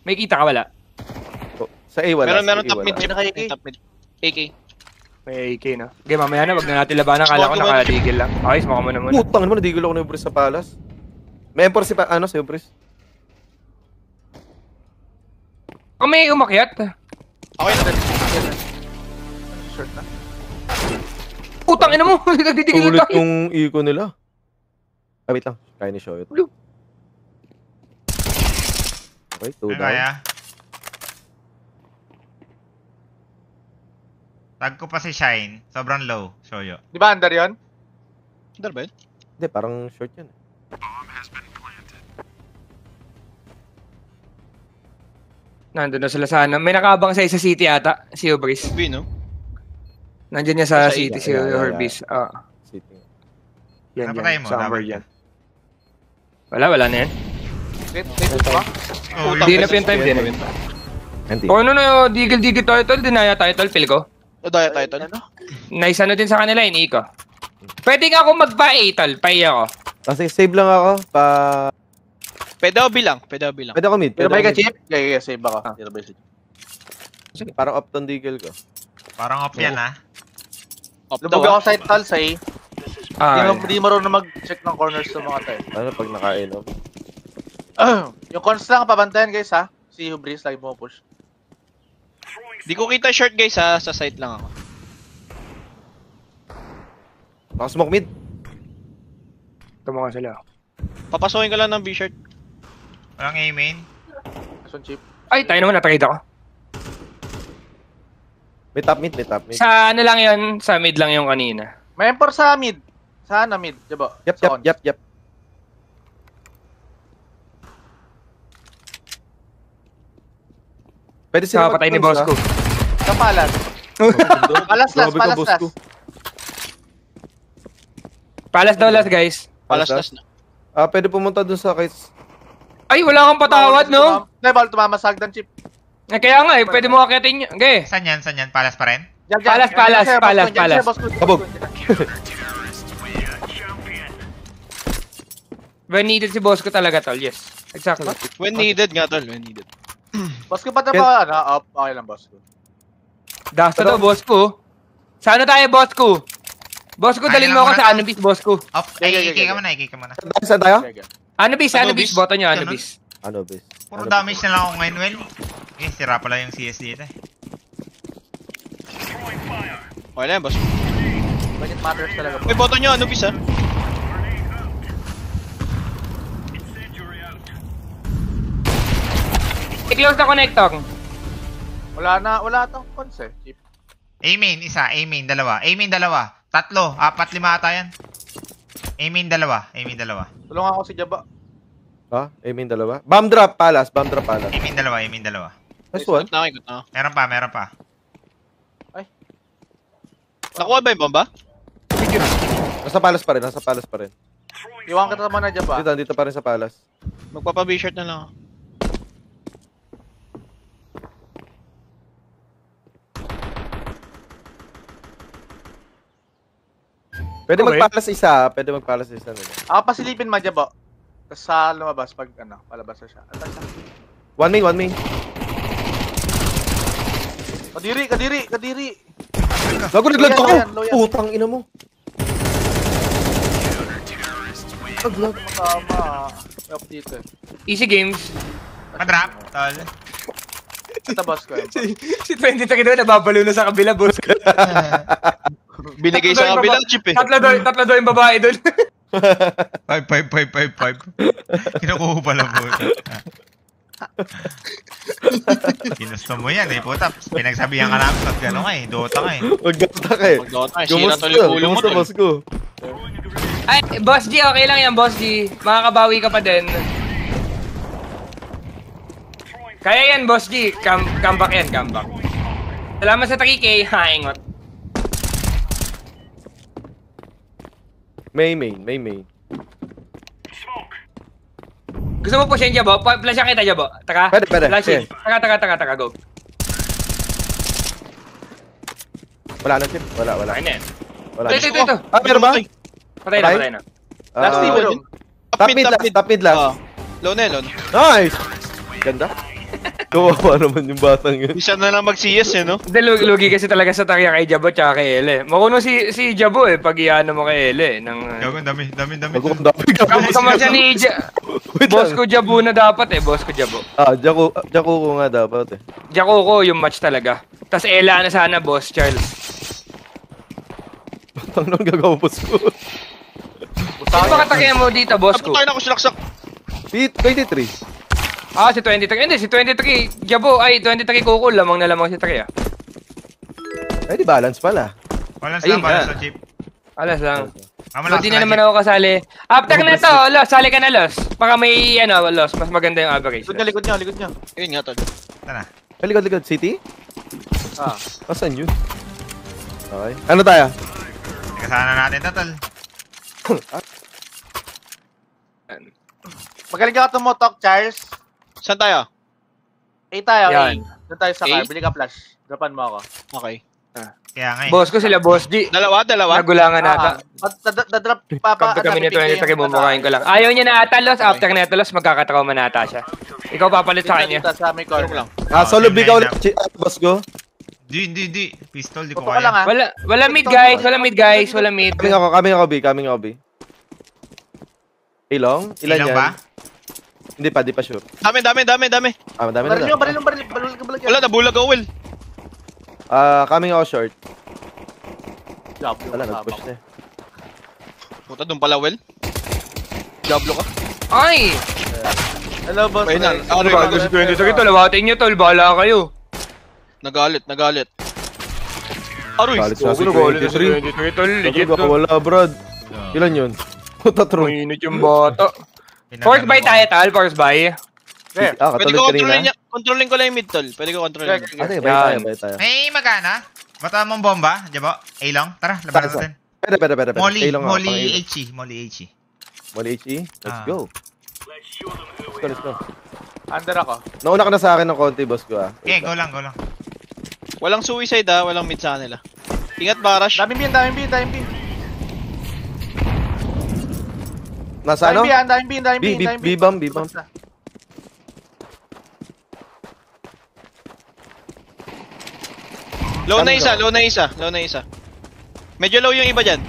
[SPEAKER 2] May kita ka, wala?
[SPEAKER 5] Sa A wala.
[SPEAKER 3] Meron
[SPEAKER 5] sa A
[SPEAKER 3] top
[SPEAKER 5] wala.
[SPEAKER 3] mid, Chip.
[SPEAKER 1] May naka-AK.
[SPEAKER 3] Top mid. AK.
[SPEAKER 2] May AK, no? Okay, mamaya na, wag na natin labanan. Kala ko
[SPEAKER 3] Smoke
[SPEAKER 2] nakatigil lang. Okay, smoke mo na muna.
[SPEAKER 5] Putang naman, nadigil ako na yung Bruce sa Palace. May Emperor si Bruce.
[SPEAKER 2] Kung may umakyat.
[SPEAKER 3] Okay na.
[SPEAKER 1] Short na.
[SPEAKER 2] Putang ina mo! Nagtitigil
[SPEAKER 5] Ulit
[SPEAKER 2] tayo.
[SPEAKER 5] yung eco nila. Wait lang. Kaya ni Shoyot. Okay, 2 down.
[SPEAKER 4] Kaya. Tag ko pa si Shine. Sobrang low. Shoyo.
[SPEAKER 1] Di ba under yun?
[SPEAKER 3] Under ba yun?
[SPEAKER 5] Hindi, parang short yun.
[SPEAKER 2] Nandun na sila sana. May nakaabang sa isa city ata. Si Ubris.
[SPEAKER 3] B, no?
[SPEAKER 2] Nandiyan niya sa
[SPEAKER 3] Sa
[SPEAKER 2] city, si
[SPEAKER 5] yeah.
[SPEAKER 2] Orbis.
[SPEAKER 5] Sitting.
[SPEAKER 2] Yan,
[SPEAKER 4] Napatay mo,
[SPEAKER 2] somewhere
[SPEAKER 4] dapat.
[SPEAKER 2] yan. Wala na yan.
[SPEAKER 1] Wait ba?
[SPEAKER 4] Oh,
[SPEAKER 2] Hindi na yung time din.
[SPEAKER 5] Anti.
[SPEAKER 2] O ano na, digil-digil title, dinaya title, feel ko.
[SPEAKER 3] O, daya title.
[SPEAKER 2] Nice ano din sa kanila, ini ko. Pwede nga ako magpa-A, tol. Pay ako.
[SPEAKER 5] Kasi save lang ako.
[SPEAKER 3] Pwede ako bilang. Pwede ako bilang.
[SPEAKER 5] Pwede ako mid.
[SPEAKER 1] Pero
[SPEAKER 5] Pwede
[SPEAKER 1] ba ka
[SPEAKER 5] ako mid.
[SPEAKER 1] chip? Okay, save ako. Pero ba chip?
[SPEAKER 5] Sige, parang Upton Deagle ko.
[SPEAKER 4] Parang off yan ha.
[SPEAKER 3] Up
[SPEAKER 1] Lubog
[SPEAKER 3] daw,
[SPEAKER 1] ako side tall sa A.
[SPEAKER 2] Ah,
[SPEAKER 1] Hindi marunong mag-check ng corners sa mga tayo.
[SPEAKER 5] Ano pag nakainom?
[SPEAKER 1] Yung cons lang pabantayan guys ha. Si Hubris lagi mo push.
[SPEAKER 3] Di ko kita short guys ha. Sa site lang ako.
[SPEAKER 5] Nakasmoke mid.
[SPEAKER 2] tumungan sila.
[SPEAKER 3] Papasukin ka lang ng B-shirt.
[SPEAKER 4] Walang A main.
[SPEAKER 1] Kason chip.
[SPEAKER 2] Ay, tayo naman, natrade ako.
[SPEAKER 5] May top mid, may top mid.
[SPEAKER 2] Sa ano lang yun, sa mid lang yung kanina.
[SPEAKER 1] May empor sa mid. Sana mid, diba?
[SPEAKER 5] Yep,
[SPEAKER 1] Sa
[SPEAKER 5] yep,
[SPEAKER 1] cons.
[SPEAKER 5] yep, yep. Pwede sila
[SPEAKER 2] Nakapatay ni boss ko.
[SPEAKER 1] Sa palas. Palas last,
[SPEAKER 5] Grabe ka,
[SPEAKER 1] palas
[SPEAKER 5] boss
[SPEAKER 1] last.
[SPEAKER 5] ko.
[SPEAKER 2] Palas daw last, guys.
[SPEAKER 3] Palastas na.
[SPEAKER 5] Pwede pumunta dun sa kay...
[SPEAKER 2] Ay, wala kang patawad, no?
[SPEAKER 1] Hindi, bawal tumamasag ng chip.
[SPEAKER 2] Eh, kaya nga, eh, pwede mo akitin yun. Okay.
[SPEAKER 4] Saan yan? Saan yan? Palas pa rin?
[SPEAKER 1] Diyan,
[SPEAKER 2] Palas,
[SPEAKER 1] diyan.
[SPEAKER 2] palas,
[SPEAKER 1] Diyan,
[SPEAKER 2] palas,
[SPEAKER 1] diyan, diyan,
[SPEAKER 2] palas.
[SPEAKER 1] boss ko.
[SPEAKER 5] Kabog.
[SPEAKER 2] When needed si boss ko talaga, tol. Yes. Exactly.
[SPEAKER 3] When needed nga tol. When needed.
[SPEAKER 1] Boss ko pa ba? Up, okay lang boss ko.
[SPEAKER 2] Dasta daw, boss ko. Sana tayo, boss ko. Boss ko,
[SPEAKER 4] Ay,
[SPEAKER 2] dalhin
[SPEAKER 4] lang
[SPEAKER 2] mo ako
[SPEAKER 4] muna,
[SPEAKER 2] sa
[SPEAKER 4] tol.
[SPEAKER 2] Anubis, boss ko.
[SPEAKER 4] Off.
[SPEAKER 1] Okay,
[SPEAKER 4] Ay,
[SPEAKER 1] okay,
[SPEAKER 4] ikay ka
[SPEAKER 1] okay.
[SPEAKER 4] muna, ikay ka muna.
[SPEAKER 5] Saan tayo?
[SPEAKER 1] Okay, okay.
[SPEAKER 2] Anubis,
[SPEAKER 3] Anubis?
[SPEAKER 2] boto nyo,
[SPEAKER 4] Ganun?
[SPEAKER 2] Anubis.
[SPEAKER 5] Ano, bes?
[SPEAKER 4] Puro damage na lang ako ngayon, Well. Eh, sira pala yung CS dito eh.
[SPEAKER 3] Okay lang boss.
[SPEAKER 1] When it matters talaga.
[SPEAKER 3] Uy, boto nyo. Anubis ha.
[SPEAKER 2] I-close na connector.
[SPEAKER 1] Wala tong cons eh. Chip.
[SPEAKER 4] A main, isa. A main, dalawa. A main, dalawa. Tatlo. Apat, lima ata yan. A main, dalawa. A main, dalawa.
[SPEAKER 1] Tulungan ako si Jaba.
[SPEAKER 5] Ha? Aiming dalawa? Bomb drop, palas. Bomb drop, palas.
[SPEAKER 4] A main, dalawa. A main, dalawa.
[SPEAKER 5] Nice one.
[SPEAKER 3] Ikot na ako, ikot na ako.
[SPEAKER 4] Meron pa, meron pa.
[SPEAKER 3] Nakuha ba yung bomba?
[SPEAKER 5] Nasa palas pa rin, nasa palas pa rin.
[SPEAKER 1] Iwan ka naman na Jaba.
[SPEAKER 5] Dito pa rin sa palas.
[SPEAKER 3] Magpapa-B-shirt na lang ako.
[SPEAKER 5] Pwede
[SPEAKER 2] Okay.
[SPEAKER 5] magpalas isa, pwede magpalas isa nila.
[SPEAKER 1] Ako pasilipin ma Jaba. Tapos sa lumabas pag palabas na siya. Atas siya.
[SPEAKER 5] One main.
[SPEAKER 1] Kadiri.
[SPEAKER 5] Gago, naglag
[SPEAKER 1] Low
[SPEAKER 5] ako!
[SPEAKER 1] yan, low yan.
[SPEAKER 5] Putang ina mo. Naglag.
[SPEAKER 1] Tama. Up dito eh.
[SPEAKER 2] Easy games.
[SPEAKER 4] Madrop, tol.
[SPEAKER 1] Ito boss ko.
[SPEAKER 2] Si 23 doon, nababalo na sa kabila, boss ko.
[SPEAKER 3] Binigay
[SPEAKER 2] Tatlo
[SPEAKER 3] sa
[SPEAKER 2] yung
[SPEAKER 3] kabilang chip eh.
[SPEAKER 2] Tatlo doon yung babae doon.
[SPEAKER 4] 5. Kinukuha pala po. Ginusto mo yan eh, puta. Pinagsabihan ka namin pag gano'n ka eh. Dota ka eh.
[SPEAKER 5] Magdata ka eh.
[SPEAKER 3] Magdota, sira tol yung ulo mo
[SPEAKER 5] Kumusta,
[SPEAKER 3] tol.
[SPEAKER 5] boss ko?
[SPEAKER 2] Ay, Boss G, okay lang yan, Boss G. Makakabawi ka pa din. Kaya yan, Boss G. Comeback yan, comeback. Salamat sa 3K. Haingot.
[SPEAKER 5] May main.
[SPEAKER 2] Gusto mo pushin Jabo? Flash kita, Jabo. Taka.
[SPEAKER 5] Pwede.
[SPEAKER 2] Flash
[SPEAKER 5] Sige.
[SPEAKER 2] Taka, go.
[SPEAKER 5] Wala na chip. Wala.
[SPEAKER 2] Ayun na yan.
[SPEAKER 5] Wala
[SPEAKER 2] Ito.
[SPEAKER 5] na. Meron ba?
[SPEAKER 2] Patay na.
[SPEAKER 1] Last team
[SPEAKER 5] Ah,
[SPEAKER 1] room.
[SPEAKER 5] Top mid last.
[SPEAKER 3] Low na.
[SPEAKER 5] Nice! Ganda. Kawawa naman yung batang yun.
[SPEAKER 3] Isa na lang mag-CS eh no?
[SPEAKER 2] Hindi, lugi kasi talaga sa takya kay Jabo tsaka kay Ele. Makuno si Jabo eh, pag iano mo kay Ele.
[SPEAKER 4] Gago, dami.
[SPEAKER 5] Magkakang dami.
[SPEAKER 2] Kaman siya ni Boss ko Jabo na dapat eh, Boss ko Jabo.
[SPEAKER 5] Jaco ko nga dapat eh.
[SPEAKER 2] Jako ko yung match talaga. Tas Ela na sana, Boss Charles.
[SPEAKER 5] Ang nang gagawa boss ko.
[SPEAKER 2] Sino ba katakya mo dito, Boss ko?
[SPEAKER 3] Tapos tayo na ako silaksak.
[SPEAKER 5] 23.
[SPEAKER 2] Ah, si 23. Hindi, si 23. Jabo, ay, 23 Kuko. Lamang na lamang si 3 ah.
[SPEAKER 5] Ay, di balance pala.
[SPEAKER 4] Walang
[SPEAKER 2] Ayun
[SPEAKER 4] sila pala
[SPEAKER 2] nga.
[SPEAKER 4] sa chip.
[SPEAKER 2] Alas lang.
[SPEAKER 4] Malakas
[SPEAKER 2] Hindi na naman ako kasali. After na to, Los, sali ka na, Los. Baka may, Los, mas maganda yung average.
[SPEAKER 1] Likod niya.
[SPEAKER 3] Ayun nga tol.
[SPEAKER 4] Tara.
[SPEAKER 5] Likod. City?
[SPEAKER 1] Ah.
[SPEAKER 5] Asan yun? Okay. Ano tayo?
[SPEAKER 4] Kasana natin to, tol.
[SPEAKER 1] Magaling ka tumutok, Charles.
[SPEAKER 3] Saan tayo?
[SPEAKER 1] A tayo, A.
[SPEAKER 2] Yan.
[SPEAKER 1] Doon tayo sa car.
[SPEAKER 3] A?
[SPEAKER 1] Bili ka flash. Dropan mo ako.
[SPEAKER 3] Okay.
[SPEAKER 4] Kaya nga eh.
[SPEAKER 2] Boss ko sila, Boss G.
[SPEAKER 3] Dalawa.
[SPEAKER 2] Nagulangan nata.
[SPEAKER 1] Dadrop
[SPEAKER 2] Kampi kami ni 23, bumukain ko lang. Ayaw niya na ata, Los. After neto, Los, magkakatrauma na ata siya. Ikaw papalit sa kanya.
[SPEAKER 1] Sa may corner lang.
[SPEAKER 5] Solo B ka ulit, boss ko.
[SPEAKER 4] Di. Pistol, di ko
[SPEAKER 1] Puto ka lang
[SPEAKER 4] kaya.
[SPEAKER 1] ha.
[SPEAKER 2] Wala mid, guys. Wala mid.
[SPEAKER 5] Coming ako B. Ilong? Ilan
[SPEAKER 4] Ilang
[SPEAKER 5] yan?
[SPEAKER 4] ba?
[SPEAKER 5] Hindi pa sure.
[SPEAKER 3] Dami.
[SPEAKER 5] Madami na
[SPEAKER 1] Baril
[SPEAKER 5] daw.
[SPEAKER 1] yung baril.
[SPEAKER 3] Wala, nabulag ako, Will.
[SPEAKER 5] Coming ako short.
[SPEAKER 1] Diablo.
[SPEAKER 5] Wala, nag-push na eh.
[SPEAKER 3] Puta, doon pala, Will. Diablo ka.
[SPEAKER 2] Ay!
[SPEAKER 1] Hello, boss.
[SPEAKER 3] Ayun na.
[SPEAKER 2] Ano ba? Gusto 23, tol. Lawatin nyo, tol. Bahala kayo.
[SPEAKER 3] Nagalit. Aroy.
[SPEAKER 5] Galit sa si
[SPEAKER 2] Nagalit na sa
[SPEAKER 5] 23.
[SPEAKER 2] 23, tol. Legit, tol.
[SPEAKER 5] Wala, brad. Ilan yun? Puta true.
[SPEAKER 2] Mainit yung bata. Force buy tayo, tal. Force buy.
[SPEAKER 1] There.
[SPEAKER 3] Pwede
[SPEAKER 5] Katulad
[SPEAKER 3] ko
[SPEAKER 5] kanina.
[SPEAKER 3] controlling ko lang yung mid, tol. Pwede ko controlling.
[SPEAKER 5] Ate, bay tayo.
[SPEAKER 4] May magana? Bata mong bomba, Jabo? A-long? Tara, labanan
[SPEAKER 5] Saan?
[SPEAKER 4] natin.
[SPEAKER 5] Pwede.
[SPEAKER 4] Molly
[SPEAKER 5] Ilong ako, pang ilong.
[SPEAKER 4] HE. Molly HE.
[SPEAKER 5] Molly HE? Let's go. Let's go.
[SPEAKER 1] Under ako.
[SPEAKER 5] Nauna ka na sa akin ng konti, boss ko ah.
[SPEAKER 4] Okay, go lang.
[SPEAKER 3] Walang suicide walang mid sa kanila. Ingat, Barash.
[SPEAKER 1] Daming bin.
[SPEAKER 5] Nasa ano?
[SPEAKER 1] Daming bin.
[SPEAKER 5] B-bomb.
[SPEAKER 3] Low na isa. Medyo low yung iba dyan.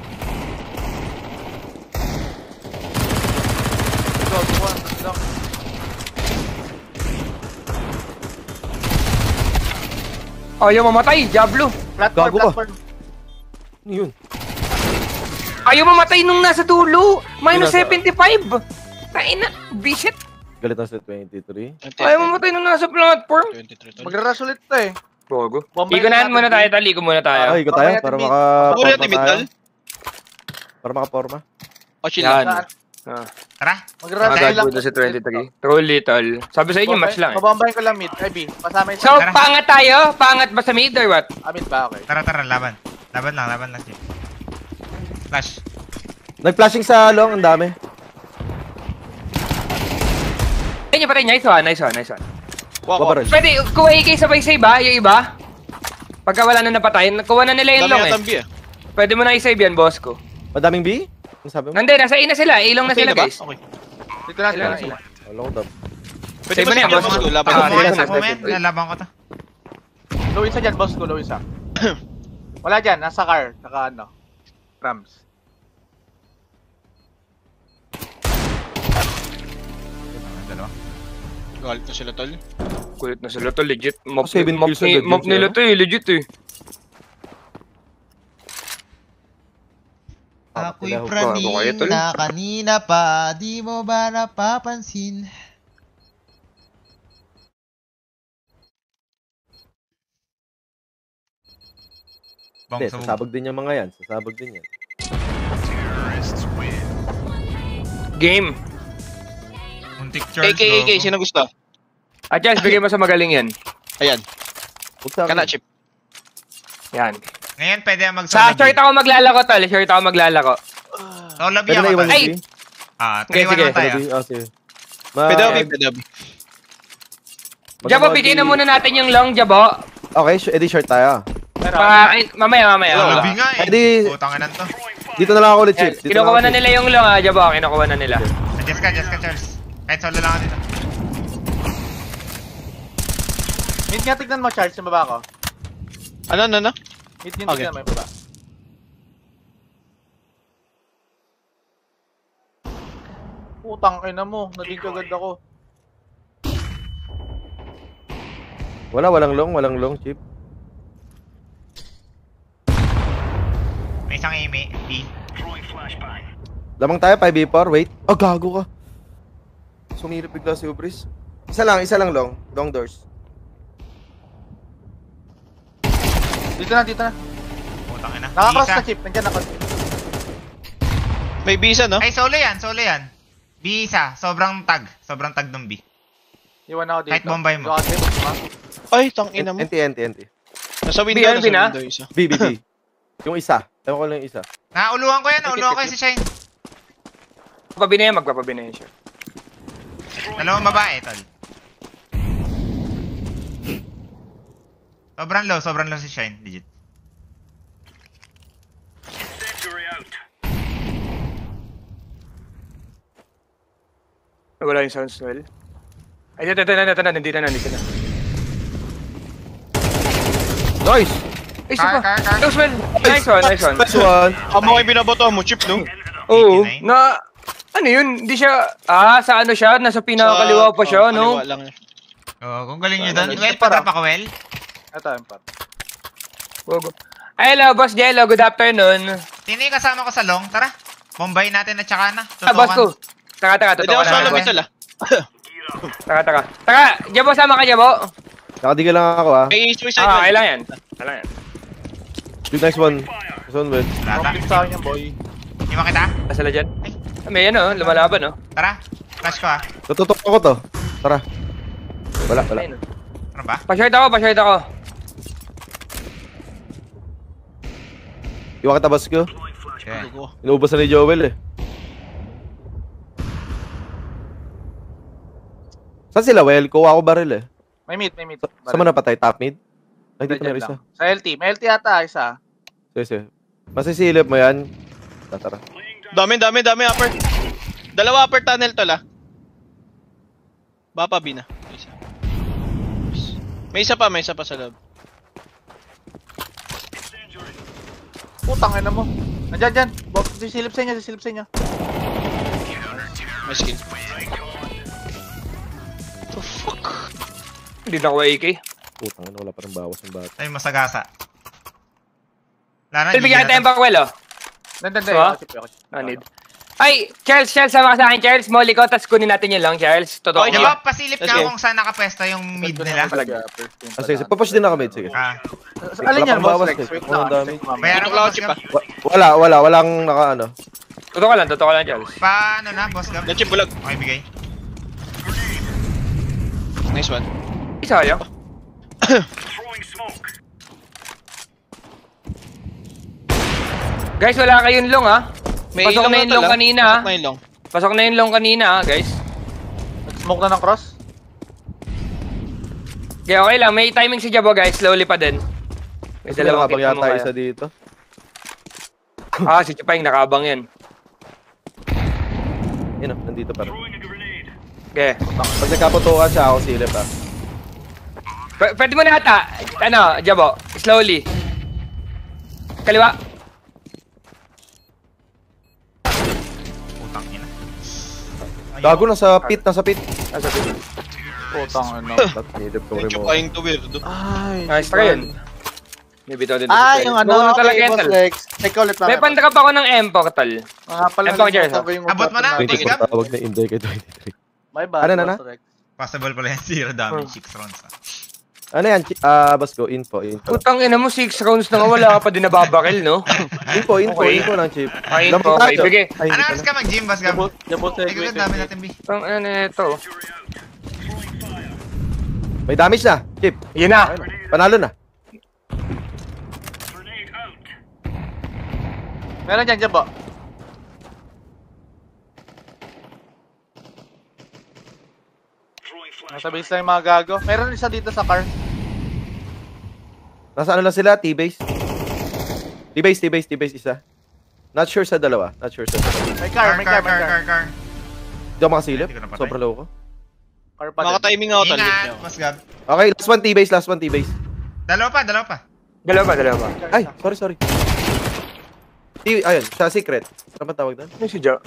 [SPEAKER 2] Ayaw mamatay, Diablo.
[SPEAKER 5] Gago ka.
[SPEAKER 1] Platform.
[SPEAKER 5] Ano yun?
[SPEAKER 2] Ayaw mamatay nung nasa dulo. Minus
[SPEAKER 5] Nasa-
[SPEAKER 2] 75. Kaina, bisit.
[SPEAKER 5] Galit na sa 23.
[SPEAKER 2] Ayaw mamatay nung nasa platform.
[SPEAKER 3] 23, tol.
[SPEAKER 1] Magra-rush ulit to eh.
[SPEAKER 2] Bogo.
[SPEAKER 1] Bombayin
[SPEAKER 2] Ikonahan
[SPEAKER 1] natin,
[SPEAKER 2] muna
[SPEAKER 1] B.
[SPEAKER 2] tayo, tali ko muna tayo.
[SPEAKER 5] Ay, ko tayo para
[SPEAKER 1] Mamaya
[SPEAKER 3] Puro yung
[SPEAKER 5] maka-forma
[SPEAKER 3] timid,
[SPEAKER 5] tayo.
[SPEAKER 3] tol.
[SPEAKER 5] Para maka-forma.
[SPEAKER 3] O, chill
[SPEAKER 2] Yan.
[SPEAKER 3] lang.
[SPEAKER 4] Tara.
[SPEAKER 1] Magra-rush
[SPEAKER 2] Agad
[SPEAKER 1] lang.
[SPEAKER 2] po si 23. Truly, tol. Sabi sa inyo, match lang eh.
[SPEAKER 1] Mabombahin ko lang mid. Ay, B. Pasama yung
[SPEAKER 2] So, pangat tayo? Pangat ba sa mid or what?
[SPEAKER 1] mid ba? Okay.
[SPEAKER 4] Tara, laban. Laban lang. Flash.
[SPEAKER 5] Nag-flashing sa long, ang dami.
[SPEAKER 2] Ayun yung patay. Nice one.
[SPEAKER 3] Wako.
[SPEAKER 5] Wabaril.
[SPEAKER 2] Pwede, kuha AK sabay save ba? Yung iba? Pagka wala na napatay, kuha na nila yung
[SPEAKER 3] Dami
[SPEAKER 2] long eh.
[SPEAKER 3] yata B
[SPEAKER 2] Pwede mo na i-save yan, boss ko.
[SPEAKER 5] Madaming B? Ano sabi mo?
[SPEAKER 2] Nandun, nasa A na sila. A-long na
[SPEAKER 3] Okay
[SPEAKER 2] sila,
[SPEAKER 3] na ba?
[SPEAKER 2] guys.
[SPEAKER 3] Okay.
[SPEAKER 1] Dito lang
[SPEAKER 2] Ilan na
[SPEAKER 1] sila.
[SPEAKER 2] sila?
[SPEAKER 5] Long top.
[SPEAKER 3] Pwede
[SPEAKER 2] Save
[SPEAKER 3] ba
[SPEAKER 2] mo na yan,
[SPEAKER 3] sige,
[SPEAKER 2] boss.
[SPEAKER 3] boss ko? Laban
[SPEAKER 2] Ah,
[SPEAKER 3] ko.
[SPEAKER 2] sige.
[SPEAKER 4] Sakmo mo yan. Lalaban ko to.
[SPEAKER 1] Low isa dyan, boss ko. Low isa. Wala dyan. Nasa car. Saka ano. Rams.
[SPEAKER 4] Dalawa.
[SPEAKER 3] Galit na sila, tol.
[SPEAKER 2] Kulit na sila to, legit. Mop,
[SPEAKER 5] 7 kills agad
[SPEAKER 2] mop
[SPEAKER 5] yun
[SPEAKER 2] nila
[SPEAKER 5] sila.
[SPEAKER 2] to eh, legit eh.
[SPEAKER 4] Ako'y
[SPEAKER 5] Bago
[SPEAKER 2] kayo, tol.
[SPEAKER 4] na kanina pa, di mo ba napapansin? Bang
[SPEAKER 5] Hindi,
[SPEAKER 4] sabog.
[SPEAKER 5] sasabog din yung mga yan. Sasabog din yan.
[SPEAKER 2] Game.
[SPEAKER 4] Muntik Charles.
[SPEAKER 3] AK, sino gusto?
[SPEAKER 2] At Charles, bigay mo sa magaling yan.
[SPEAKER 3] Ayan.
[SPEAKER 5] Huwag sa
[SPEAKER 3] Kana,
[SPEAKER 5] akin.
[SPEAKER 3] chip.
[SPEAKER 2] Yan.
[SPEAKER 4] Ngayon pwede
[SPEAKER 2] Sa
[SPEAKER 4] mag-solo
[SPEAKER 2] short ako maglalako, tol. Short ako maglalako.
[SPEAKER 4] Solo B
[SPEAKER 5] Pwede na
[SPEAKER 4] ako.
[SPEAKER 5] iwan
[SPEAKER 4] tol.
[SPEAKER 2] Ay!
[SPEAKER 5] yung B?
[SPEAKER 2] Okay,
[SPEAKER 4] 3-1
[SPEAKER 2] sige.
[SPEAKER 4] naman tayo.
[SPEAKER 5] Sige.
[SPEAKER 3] Pwede ba, pwede ba?
[SPEAKER 2] Jabo, bigay na muna natin yung long, Jabo.
[SPEAKER 5] Okay, edi short tayo.
[SPEAKER 1] Pero,
[SPEAKER 2] Mamaya.
[SPEAKER 4] Solo B nga eh.
[SPEAKER 5] Di-
[SPEAKER 4] Putang ina to.
[SPEAKER 5] Dito na lang ako ulit, Chip. Dito
[SPEAKER 2] Kinukuha na
[SPEAKER 5] ako, Chip.
[SPEAKER 2] nila yung long, ha, Jabo. Kinukuha na nila.
[SPEAKER 4] Adjust ka Charles. Kahit solo lang ako dito.
[SPEAKER 1] mid nga tignan mo, Charles, yung baba ko.
[SPEAKER 3] Ano?
[SPEAKER 1] Mid nga
[SPEAKER 3] Okay.
[SPEAKER 1] tignan mo yung baba. Putang ina mo. Naging kagad ako.
[SPEAKER 5] Walang long, Chip.
[SPEAKER 4] May isang Amy. B.
[SPEAKER 5] Lamang tayo, 5v4. Wait. Oh, gago ka. Sumirip bigla si Ubris. Isa lang long. Long doors.
[SPEAKER 1] Dito na.
[SPEAKER 4] Putang ina.
[SPEAKER 1] Nakakross
[SPEAKER 4] Isa.
[SPEAKER 1] na, Chip. Nandiyan ako.
[SPEAKER 3] May bisa, no?
[SPEAKER 4] Ay, solo yan. B isa. Sobrang tag ng B.
[SPEAKER 1] Iwan ako dito.
[SPEAKER 4] Kahit bombay mo.
[SPEAKER 1] Dito ako, diba?
[SPEAKER 3] Ay, tangina mo.
[SPEAKER 5] NT.
[SPEAKER 3] Nasa window,
[SPEAKER 2] B na?
[SPEAKER 3] isa.
[SPEAKER 5] B. Yung isa. Ewan ko lang yung isa.
[SPEAKER 4] Nauluhan ko yan si Shine.
[SPEAKER 2] Magpapabi na yan siya.
[SPEAKER 4] Dalawang babae, tol. Sobrang low si Shine, legit.
[SPEAKER 2] Wala yung sound swell. Ay, ito na. Nandito na.
[SPEAKER 5] Nice!
[SPEAKER 2] Ay, isa pa.
[SPEAKER 4] Car.
[SPEAKER 2] Sound swell. Nice one.
[SPEAKER 5] Nice one!
[SPEAKER 3] Amo kayo binaboto mo, chip, no?
[SPEAKER 2] Oo.
[SPEAKER 4] 89.
[SPEAKER 2] Na, ano yun? Hindi siya, sa ano siya? Nasa pinakakaliwa pa siya, no?
[SPEAKER 3] Kaliwa lang.
[SPEAKER 4] Oh, kung galing nyo doon.
[SPEAKER 1] Galing.
[SPEAKER 4] Well, patrap ako, Well.
[SPEAKER 1] Ito, Empar.
[SPEAKER 2] Ay, hello, Boss Jello. Good afternoon.
[SPEAKER 4] Sino yung kasama ko sa long? Tara. Bombay natin at saka na.
[SPEAKER 2] Boss ko. Taka,
[SPEAKER 3] Hindi
[SPEAKER 2] totoo
[SPEAKER 3] ako solo
[SPEAKER 2] na.
[SPEAKER 3] missile, ah.
[SPEAKER 2] Taka. Taka, Jabo, sama ka, Jabo.
[SPEAKER 5] Nakadiga lang ako
[SPEAKER 3] May suicide
[SPEAKER 2] Okay
[SPEAKER 3] one.
[SPEAKER 2] lang yan.
[SPEAKER 5] Good, nice one. Nice one, Will.
[SPEAKER 4] Lata.
[SPEAKER 1] Complete sa akin yan, boy.
[SPEAKER 4] Iwan kita.
[SPEAKER 2] Nasala dyan. May ano, lumalaban, no?
[SPEAKER 4] Tara. Flash ko ah.
[SPEAKER 5] Tututok ako to. Tara. Wala.
[SPEAKER 2] Ayun, no?
[SPEAKER 4] Ano ba?
[SPEAKER 2] Pa-short ako.
[SPEAKER 5] Iwan kita, boss ko.
[SPEAKER 4] Okay.
[SPEAKER 5] Inuubos na ni Joel eh. Saan sila, Well? Kuha ako baril eh.
[SPEAKER 1] May meet.
[SPEAKER 5] Saan mo napatay? Top mid? Ay, dito
[SPEAKER 1] Dyan
[SPEAKER 5] na isa.
[SPEAKER 1] lang. Sa LT. May LT ata, isa.
[SPEAKER 5] Sige. Masisilip mo yan. Tara.
[SPEAKER 3] Dami, upper. Dalawa upper tunnel to, la. Bapa, B na. May isa pa sa loob.
[SPEAKER 1] Putang ina mo. Nandyan. Sisilip sa inyo.
[SPEAKER 3] May skill. The fuck?
[SPEAKER 2] Hindi na ako AK.
[SPEAKER 5] Putang ina, wala pa rin bawas ng bata.
[SPEAKER 4] Ay, masagasa. Lara,
[SPEAKER 2] Bigyan kita yung pakwel, oh.
[SPEAKER 1] Nandyan.
[SPEAKER 2] So, need. Ay, Charles, sama ka sa akin, Charles. Molly ko, tas kunin natin yun lang, Charles. Totoo.
[SPEAKER 3] Okay,
[SPEAKER 4] Diba, pasilip
[SPEAKER 3] Let's
[SPEAKER 4] ka
[SPEAKER 3] go.
[SPEAKER 4] kung saan nakapwesto yung mid nila.
[SPEAKER 5] Sige. Papush din ako mid. Sige.
[SPEAKER 4] Ah,
[SPEAKER 1] Alin
[SPEAKER 5] Wala
[SPEAKER 1] yan,
[SPEAKER 5] pang
[SPEAKER 1] boss
[SPEAKER 5] bawas,
[SPEAKER 1] Rex?
[SPEAKER 5] eh.
[SPEAKER 1] Wait
[SPEAKER 5] Ang
[SPEAKER 1] lang.
[SPEAKER 5] dami.
[SPEAKER 4] bayaran
[SPEAKER 3] Tutok
[SPEAKER 4] mo,
[SPEAKER 3] lang
[SPEAKER 4] boss
[SPEAKER 3] ako, chip,
[SPEAKER 4] Gab.
[SPEAKER 3] ah.
[SPEAKER 5] Walang naka ano.
[SPEAKER 2] Totoo ka lang, Charles.
[SPEAKER 4] Paano na, boss Gab?
[SPEAKER 3] Na-chip bulag.
[SPEAKER 4] Okay, bigay.
[SPEAKER 3] Nice one.
[SPEAKER 2] Sayang. Guys, wala kayong long, ha? Pasok na yung long kanina, ha? Pasok na yung long kanina, ha, guys.
[SPEAKER 1] Smoke na ng cross.
[SPEAKER 2] Okay, okay lang. May timing si Jabo, guys. Slowly pa din. May
[SPEAKER 5] Kasi
[SPEAKER 2] dalawang
[SPEAKER 5] nakabang
[SPEAKER 2] kit mo
[SPEAKER 5] yata
[SPEAKER 2] kaya.
[SPEAKER 5] isa dito.
[SPEAKER 2] Si Chupay, nakabang yan.
[SPEAKER 5] Yun o, nandito pa rin.
[SPEAKER 2] Okay.
[SPEAKER 5] Pag nagkaputukan siya, ako silip ah.
[SPEAKER 2] Pwede mo na ata. Ano, Jabo? Slowly. Kaliwa.
[SPEAKER 4] Putang ina.
[SPEAKER 5] Gago, nasa pit.
[SPEAKER 1] Putang ina.
[SPEAKER 5] Ba't nilip ko
[SPEAKER 3] Thank you,
[SPEAKER 5] remote?
[SPEAKER 3] paying to weirdo.
[SPEAKER 1] Ay,
[SPEAKER 2] Nice try yun. Maybe ito din.
[SPEAKER 1] yung ano,
[SPEAKER 2] Buo na talaga
[SPEAKER 1] okay,
[SPEAKER 2] yan,
[SPEAKER 1] boss
[SPEAKER 2] tal.
[SPEAKER 1] Rex. Take ulit
[SPEAKER 2] May
[SPEAKER 1] namin.
[SPEAKER 2] pandrap ako ng M portal.
[SPEAKER 1] Mga pala,
[SPEAKER 2] Empang Jers,
[SPEAKER 1] nalimutan ko yung
[SPEAKER 4] Abot mo na,
[SPEAKER 1] usapan natin.
[SPEAKER 5] 24 tawag na Inday kay 23.
[SPEAKER 1] My bad,
[SPEAKER 5] Ano na?
[SPEAKER 1] boss Rex.
[SPEAKER 4] Possible pala yan, 0 damage, 6 rounds ah.
[SPEAKER 5] Ano yan? Boss ko, info.
[SPEAKER 2] Putang ina mo, 6 rounds na nga, wala ka pa din nababakil, no?
[SPEAKER 5] Info
[SPEAKER 2] Okay.
[SPEAKER 5] ng chip.
[SPEAKER 2] Ay,
[SPEAKER 5] Lamang
[SPEAKER 2] okay,
[SPEAKER 5] tayo.
[SPEAKER 2] bigay.
[SPEAKER 5] Ay,
[SPEAKER 4] Ano
[SPEAKER 5] hindi
[SPEAKER 4] oras
[SPEAKER 5] pala.
[SPEAKER 4] ka mag-gym, boss Gab?
[SPEAKER 1] Jabot,
[SPEAKER 4] Tignan namin natin, B.
[SPEAKER 2] Putang ina na ito.
[SPEAKER 5] May damage na, chip.
[SPEAKER 2] Yun na.
[SPEAKER 5] Panalo na.
[SPEAKER 1] Meron dyan, Jabo. Nasa base lang yung mga gago. Meron isa dito sa car.
[SPEAKER 5] Nasa ano lang sila? T-base. T-base isa. Not sure sa dalawa.
[SPEAKER 1] May car.
[SPEAKER 4] Car.
[SPEAKER 5] Hindi ako makasilip.
[SPEAKER 4] Hindi ko napatay.
[SPEAKER 5] Sobrang low ko.
[SPEAKER 1] Car pa din.
[SPEAKER 3] Maka-timing ako tal.
[SPEAKER 4] Ingat, boss Gab.
[SPEAKER 5] Okay, last one T-base.
[SPEAKER 4] Dalawa pa.
[SPEAKER 2] Dalawa pa.
[SPEAKER 5] Ay, sorry. Ayun, sa secret. Ano ba tawag doon?
[SPEAKER 2] Ano si Jo?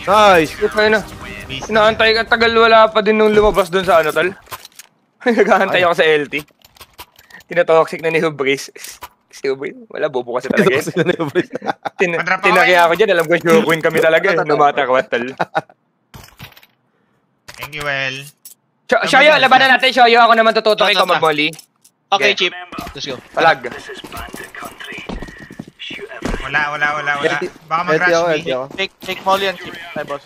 [SPEAKER 5] Nice!
[SPEAKER 2] Ito na.
[SPEAKER 4] Base.
[SPEAKER 2] Inaantay ka, tagal wala pa din nung lumabas dun sa ano, tal. Nag-aantay ako sa LT. Tinatoxic na ni Hubris. Si Hubris, wala, bobo kasi talaga eh.
[SPEAKER 4] Madrap ako
[SPEAKER 2] Tinakya ako dyan, alam ko sure win kami talaga eh. No matter what, tal.
[SPEAKER 4] Thank you, Well.
[SPEAKER 2] Shoyo, labanan natin, Shoyo. Ako naman tututok, ikaw mag-molly.
[SPEAKER 3] Okay,
[SPEAKER 2] Okay.
[SPEAKER 3] chip. Let's go.
[SPEAKER 2] Palag.
[SPEAKER 4] Wala. Baka
[SPEAKER 5] Healthy ako,
[SPEAKER 4] mag-rush
[SPEAKER 5] healthy
[SPEAKER 4] B.
[SPEAKER 5] ako.
[SPEAKER 1] Take molly yan, chip. Ay, boss.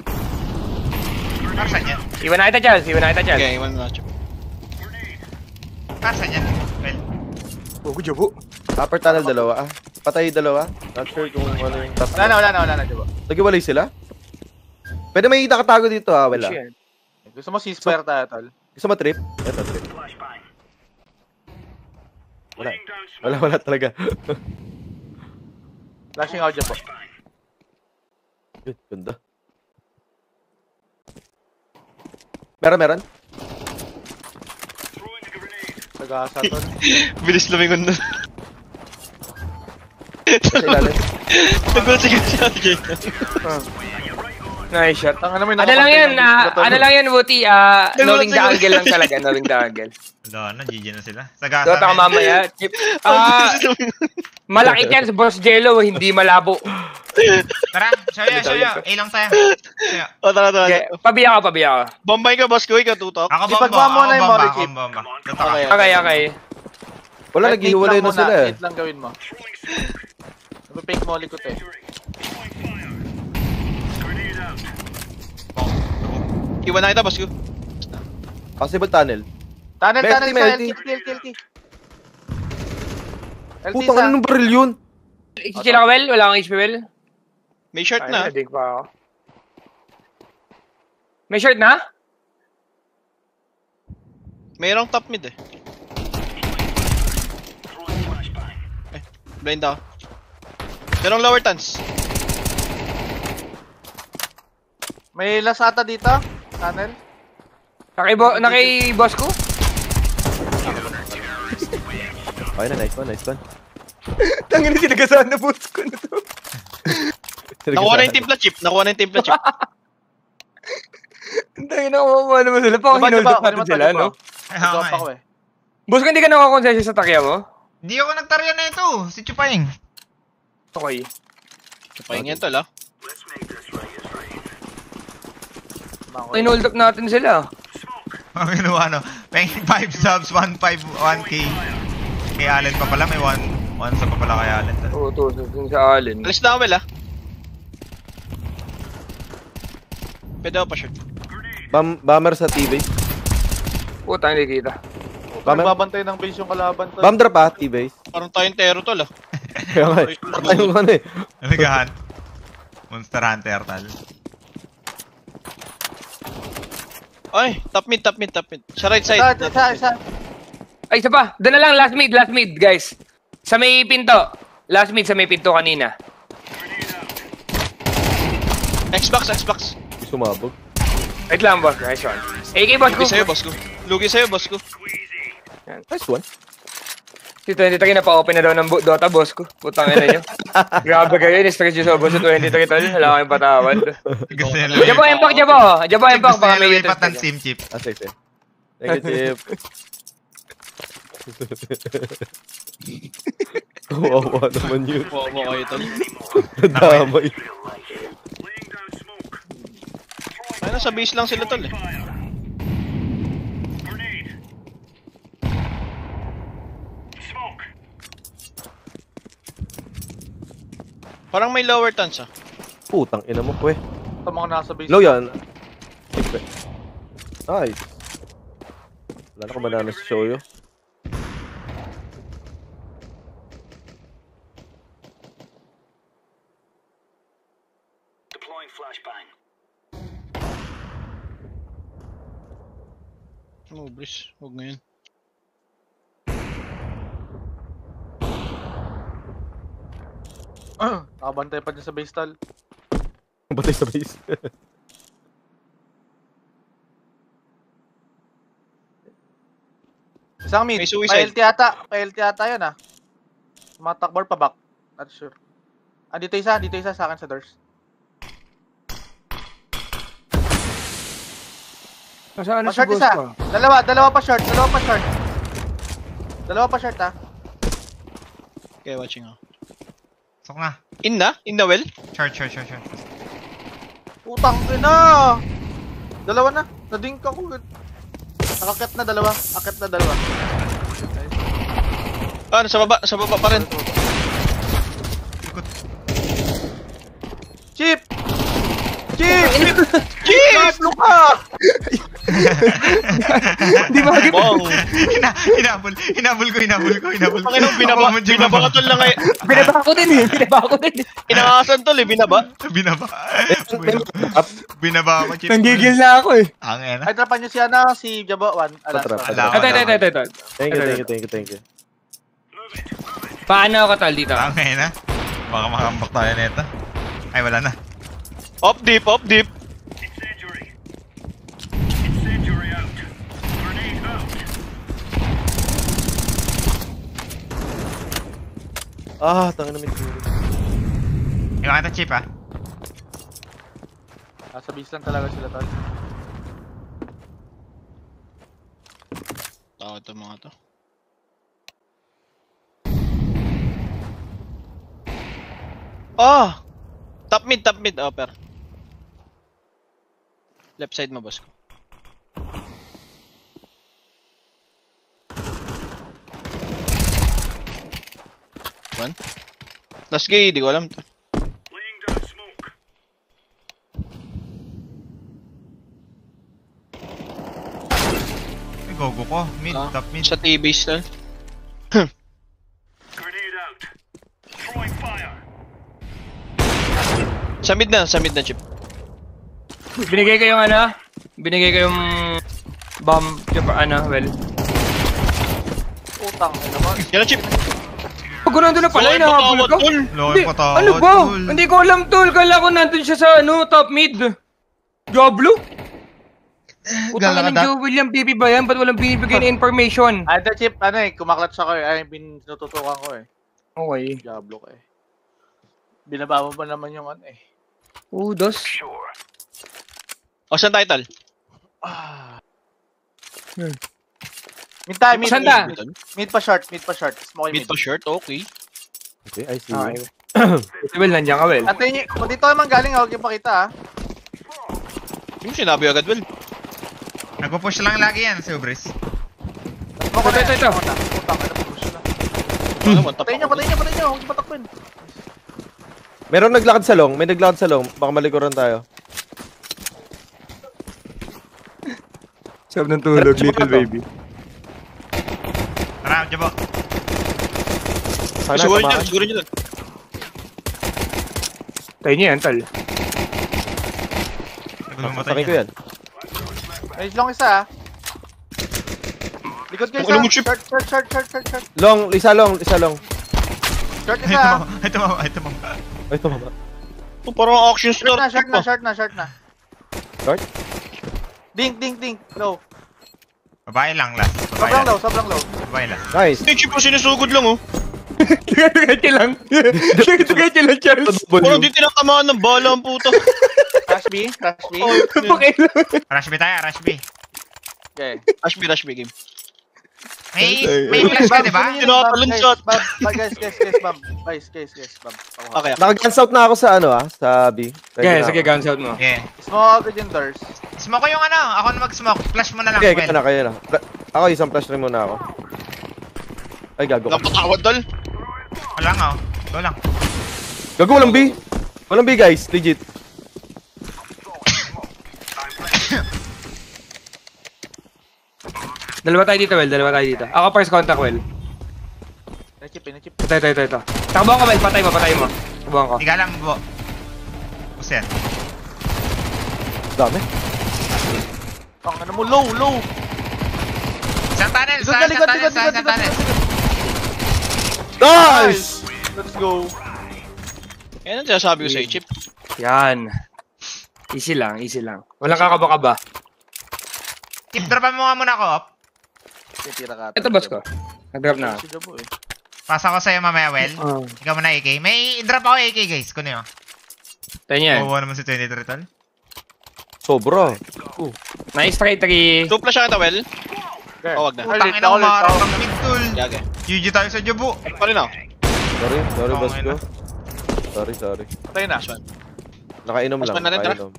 [SPEAKER 4] Para saan yan?
[SPEAKER 2] Iwan na kita, Charles.
[SPEAKER 3] Okay, one na chip.
[SPEAKER 4] Para saan yan? Well,
[SPEAKER 2] Bogo, Jabo.
[SPEAKER 5] Upper tunnel dalawa ah. Patay dalawa. Not sure kung ano yung top.
[SPEAKER 1] Wala na, Jabo.
[SPEAKER 5] Naghiwalay sila? Pwede may nakatago dito ah, wala.
[SPEAKER 1] Gusto mo ceasefire tayo, tol?
[SPEAKER 5] Gusto mo trip? Eto trip. Wala talaga.
[SPEAKER 1] Flashing out, Jabo.
[SPEAKER 5] Good, ganda. Meron.
[SPEAKER 1] Sagasa to.
[SPEAKER 3] Bilis lumingon na.
[SPEAKER 5] Sa ilalim.
[SPEAKER 3] Nagulat si Jay.
[SPEAKER 2] Nice shot.
[SPEAKER 1] Tanga naman
[SPEAKER 2] Ano lang yan, ano lang yan, Wuti, knowing the angle lang talaga, knowing the angle.
[SPEAKER 4] Wala na, GG na sila. Sagasa.
[SPEAKER 2] Dota ka mamaya, Chip. Malaki yan sa Boss Jello, hindi malabo.
[SPEAKER 4] Tara, sayo. A lang tayo. Sayo.
[SPEAKER 3] O, tara.
[SPEAKER 2] Okay, pabiya ka.
[SPEAKER 3] Bombay ka, boss ko. Ikaw tutok.
[SPEAKER 4] Ako
[SPEAKER 1] Ipagwa mo na yung
[SPEAKER 4] bomba.
[SPEAKER 1] Morikip.
[SPEAKER 4] Dota ka.
[SPEAKER 1] Okay.
[SPEAKER 5] Wala, naghihiwalay na sila eh.
[SPEAKER 1] Hit lang gawin mo. Fake molly ko to eh.
[SPEAKER 3] Iwan na kita, boss ko.
[SPEAKER 5] Possible tunnel.
[SPEAKER 1] Tunnel
[SPEAKER 5] May
[SPEAKER 1] sa
[SPEAKER 5] LT.
[SPEAKER 1] LT. LT
[SPEAKER 5] Putang,
[SPEAKER 1] sa.
[SPEAKER 5] anong baril yun?
[SPEAKER 2] Sila ka, Well? Wala kang HP, Well?
[SPEAKER 3] May short na.
[SPEAKER 2] Dig pa ako. May short na?
[SPEAKER 3] Mayroong top mid eh. Blind ako. Mayroong lower tans.
[SPEAKER 1] May lasata dito. Tunnel.
[SPEAKER 2] Naki-boss ko?
[SPEAKER 5] Okay na, nice one.
[SPEAKER 2] Tangin na sinagasaan na boss ko na to.
[SPEAKER 3] Nakuha na yung timpla chip.
[SPEAKER 2] Tangin na kumakuha naman sila. Pang hinold up natin sila, no?
[SPEAKER 1] Nag-up ako eh.
[SPEAKER 2] Boss ko, hindi ka nakakonsensya sa takya mo?
[SPEAKER 4] Hindi ako nagtarya na ito. Si Chupaing.
[SPEAKER 2] Okay.
[SPEAKER 3] Pahingan to, la.
[SPEAKER 2] Hinold up natin sila.
[SPEAKER 4] Ang ginawa, no? 5 subs, 1k. Kay Allen pa pala, may 1 sub pa pala kay Allen.
[SPEAKER 2] Oo, to sa Allen.
[SPEAKER 3] Alis na ako, Mel, ah. Pwede ako pa short.
[SPEAKER 5] Bomber sa TV.
[SPEAKER 2] Puta, hindi kita.
[SPEAKER 1] Nagbabantay ng base yung kalaban to.
[SPEAKER 5] Bomb drop T-base.
[SPEAKER 3] Parang tayong tero to, la.
[SPEAKER 5] Kaya nga eh. Ayun ano eh.
[SPEAKER 4] Nagahan. Monster Hunter, tal.
[SPEAKER 3] Ay, top mid. Sa right side.
[SPEAKER 1] Isa.
[SPEAKER 2] Ay, isa pa. Doon na lang, last mid, guys. Sa may pinto. Last mid sa may pinto kanina.
[SPEAKER 3] Xbox.
[SPEAKER 5] Sumabog.
[SPEAKER 2] Wait lang, boss. Nice one. AK, boss ko.
[SPEAKER 3] Lugi sa'yo, boss ko.
[SPEAKER 5] Nice one.
[SPEAKER 2] Si 2030 na-pa-open na daw ng Dota, boss ko. Putang ina nyo. Grabe kayo, in-stretch yung sobo sa 2030. Wala kayong patawad.
[SPEAKER 4] Gusto nila
[SPEAKER 2] Jabo, Empok. Jabo, Empok.
[SPEAKER 4] Gusto
[SPEAKER 2] Baka
[SPEAKER 4] nila
[SPEAKER 2] may
[SPEAKER 4] lumipat ng
[SPEAKER 2] YouTube.
[SPEAKER 4] Steam chip.
[SPEAKER 5] Sige. Negative. Kawawa naman yun.
[SPEAKER 3] Kuha mo kayo, tol.
[SPEAKER 5] Nadamay.
[SPEAKER 3] Ay, nasa base lang sila, tol, eh. Parang may lower tons, ah.
[SPEAKER 5] Putang ina mo, kwe.
[SPEAKER 1] Tama ko nasa base.
[SPEAKER 5] Low yan. Nice. Wala na ko banana sa Shoyo.
[SPEAKER 3] Oh, Brice. Huwag ngayon.
[SPEAKER 1] Nakabantay pa dyan sa base tol.
[SPEAKER 5] Batay sa base.
[SPEAKER 1] Isang mid.
[SPEAKER 3] May suicide.
[SPEAKER 1] Pa-LT ata yun ah. Matakbar pa back. Not sure. Dito isa sa akin sa doors.
[SPEAKER 2] Nasaan na si
[SPEAKER 1] Pa-short
[SPEAKER 2] boss
[SPEAKER 1] isa.
[SPEAKER 2] ko?
[SPEAKER 1] Dalawa pa short. Dalawa pa short ah.
[SPEAKER 3] Okay, watching ako.
[SPEAKER 4] Sok na.
[SPEAKER 3] In na, well?
[SPEAKER 4] Short.
[SPEAKER 1] Putang ina. Dalawa na. Nading ka ko. Akit na dalawa.
[SPEAKER 3] Ah, nasa baba pa rin.
[SPEAKER 1] Chip!
[SPEAKER 3] Jeez!
[SPEAKER 1] Luka!
[SPEAKER 2] Di ba?
[SPEAKER 3] Bong!
[SPEAKER 4] Hinabol ko.
[SPEAKER 3] Panginong binaba ka tol lang ngayon.
[SPEAKER 2] Binaba ko din eh.
[SPEAKER 3] Inangasan tol eh, binaba.
[SPEAKER 4] Binaba ako, Chip.
[SPEAKER 2] Nanggigil na ako eh.
[SPEAKER 4] Ang ena.
[SPEAKER 1] Ay, trapan nyo si Jabo.
[SPEAKER 5] Patrap.
[SPEAKER 2] Ito.
[SPEAKER 5] Thank you.
[SPEAKER 2] Paano ako tol dito?
[SPEAKER 4] Ang ena. Baka makambak tayo neta. Ay, wala na.
[SPEAKER 3] Off deep.
[SPEAKER 5] Tangin na may turo.
[SPEAKER 4] Iwan kita chip ah.
[SPEAKER 1] Nasa base lang talaga sila tol.
[SPEAKER 3] Tao ito mga to. Ah! Top mid, upper. Left side mo, boss ko. One. Last gay, di ko alam to.
[SPEAKER 4] Ay, gogo ko. Mid,
[SPEAKER 3] Ah,
[SPEAKER 4] top mid.
[SPEAKER 3] Sa T-base lang. Sa mid na chip.
[SPEAKER 2] Binigay ko yung ano? Binigay ko yung bomb, yung well.
[SPEAKER 1] Utang na naman.
[SPEAKER 3] Yan na chip.
[SPEAKER 2] Pag nandun na pala,
[SPEAKER 3] Lord,
[SPEAKER 2] inahabol
[SPEAKER 3] patawad,
[SPEAKER 2] ko.
[SPEAKER 3] tol.
[SPEAKER 4] Lord,
[SPEAKER 2] Hindi,
[SPEAKER 4] patawad,
[SPEAKER 2] ano ba?
[SPEAKER 4] tol.
[SPEAKER 2] Hindi ko alam, tol. Kala ko nandun siya sa top mid. Diablo? Utang
[SPEAKER 4] Gala ka
[SPEAKER 2] ng
[SPEAKER 4] da-
[SPEAKER 2] Joe William Baby ba yan? Ba't walang binibigay na information?
[SPEAKER 1] The chip, kumaklat ako eh. Ay, tinututukan ko eh.
[SPEAKER 2] Okay.
[SPEAKER 1] Diablo ko eh. Binaba mo ba naman yung eh.
[SPEAKER 2] Dos.
[SPEAKER 3] O, saan tayo, tol?
[SPEAKER 1] Mid tayo, mid.
[SPEAKER 2] Saan ta?
[SPEAKER 1] Mid pa short. Smoke
[SPEAKER 3] Mid
[SPEAKER 1] mid.
[SPEAKER 3] to shirt, okay.
[SPEAKER 5] Okay, I see.
[SPEAKER 2] Okay. Well, nandiyan ka, well.
[SPEAKER 1] At kung dito naman galing, huwag yung pakita
[SPEAKER 3] Yung sinabi agad, well.
[SPEAKER 4] Nagpo-push lang lagi yan, si Ubris.
[SPEAKER 1] Smoke na
[SPEAKER 2] Ito.
[SPEAKER 1] Utang na push na.
[SPEAKER 3] Ano naman,
[SPEAKER 1] Patayin nyo, huwag yung patakpin.
[SPEAKER 5] Meron naglakad sa long. May naglakad sa long. Baka malikuran tayo.
[SPEAKER 2] Sarap ng tulog, little baby.
[SPEAKER 4] Tara, Jabo.
[SPEAKER 5] Sana
[SPEAKER 3] Siguro nyo,
[SPEAKER 5] tamaan.
[SPEAKER 3] siguro nyo.
[SPEAKER 2] Tayo niya yan, tol.
[SPEAKER 5] Sasakin ko yan.
[SPEAKER 1] May long isa Likod ko
[SPEAKER 3] Ano mo,
[SPEAKER 1] isa.
[SPEAKER 3] chip?
[SPEAKER 1] Short.
[SPEAKER 5] Long, isa long.
[SPEAKER 1] Short
[SPEAKER 4] Ito
[SPEAKER 1] isa.
[SPEAKER 4] mo, ito mo, ito mo.
[SPEAKER 5] Ay, tumama.
[SPEAKER 3] Oh, parang auction
[SPEAKER 1] Short
[SPEAKER 3] start.
[SPEAKER 1] na. Short na.
[SPEAKER 5] Short?
[SPEAKER 1] Ding. Low.
[SPEAKER 4] Babae lang, last. Babae
[SPEAKER 1] Sobrang
[SPEAKER 4] last.
[SPEAKER 1] low.
[SPEAKER 4] Babae last.
[SPEAKER 5] Nice.
[SPEAKER 3] Yung chip po sinusugod lang, oh.
[SPEAKER 2] Tugat lang. Tugat lang, Charles.
[SPEAKER 3] Parang di tinatamaan ng bala ang puto.
[SPEAKER 1] Rush B.
[SPEAKER 2] Pakailan.
[SPEAKER 4] Rush B tayo, Rush B.
[SPEAKER 1] Okay.
[SPEAKER 3] Rush B game.
[SPEAKER 4] May flash ka, diba?
[SPEAKER 3] Tinatalon shot.
[SPEAKER 1] Guys, Bam.
[SPEAKER 3] Okay.
[SPEAKER 5] Naka-guns out na ako sa sa B. Ready
[SPEAKER 2] Okay,
[SPEAKER 5] na
[SPEAKER 2] sige,
[SPEAKER 5] ako.
[SPEAKER 2] guns out mo.
[SPEAKER 4] Yeah.
[SPEAKER 1] Smoke agad yung doors.
[SPEAKER 4] Smoke ko yung ano, ako na mag-smoke. Flash mo na lang,
[SPEAKER 5] Okay,
[SPEAKER 4] Well.
[SPEAKER 5] kaya na. Ako, isang flash rin muna ako. Ay, gago ka.
[SPEAKER 3] Napatawad, tol.
[SPEAKER 4] Wala nga, oh. Go lang.
[SPEAKER 5] Gago, walang B. Walang B, guys. Legit.
[SPEAKER 2] Dalawa tayo dito, Well. Ako first contact, Well.
[SPEAKER 1] Chip.
[SPEAKER 2] Ito. Takbuhan ko, Well. Patay mo. Takbuhan ko.
[SPEAKER 4] Higa lang, Bo. Bus yan.
[SPEAKER 5] Dami.
[SPEAKER 1] Ang ano mo, low.
[SPEAKER 4] Isang tunnel,
[SPEAKER 1] Likod.
[SPEAKER 4] isang tunnel.
[SPEAKER 5] Nice!
[SPEAKER 1] Let's go.
[SPEAKER 3] Yan ang sinasabi ko sa'yo, Chip.
[SPEAKER 2] Yan. Easy lang. Walang kakaba-kaba.
[SPEAKER 4] Tip, dropan mo nga muna ako, op.
[SPEAKER 1] Tira ka.
[SPEAKER 2] Ito, boss ko. Nag-drop na.
[SPEAKER 1] Si Jabo eh.
[SPEAKER 4] Pasa ko sa'yo mamaya, Well.
[SPEAKER 2] Oh.
[SPEAKER 4] Ikaw muna AK. May drop ako AK, guys. Kuno yun.
[SPEAKER 2] Tayo niya.
[SPEAKER 4] Oo naman si 23, tol.
[SPEAKER 5] Sobra.
[SPEAKER 2] Nice try, 3.
[SPEAKER 3] Two flash ako, well.
[SPEAKER 1] Okay.
[SPEAKER 3] Oh, wag na.
[SPEAKER 4] Utang ina, umarap ang mid, tol.
[SPEAKER 3] Yage.
[SPEAKER 4] GG tayo sa Jabo.
[SPEAKER 3] Pa rin ako.
[SPEAKER 5] Sorry, boss
[SPEAKER 4] Okay
[SPEAKER 5] ko.
[SPEAKER 4] na.
[SPEAKER 5] Sorry.
[SPEAKER 1] Patay na.
[SPEAKER 5] Nakainom
[SPEAKER 3] Mas
[SPEAKER 5] lang.
[SPEAKER 3] pa na rin, tara.
[SPEAKER 5] Nakainom.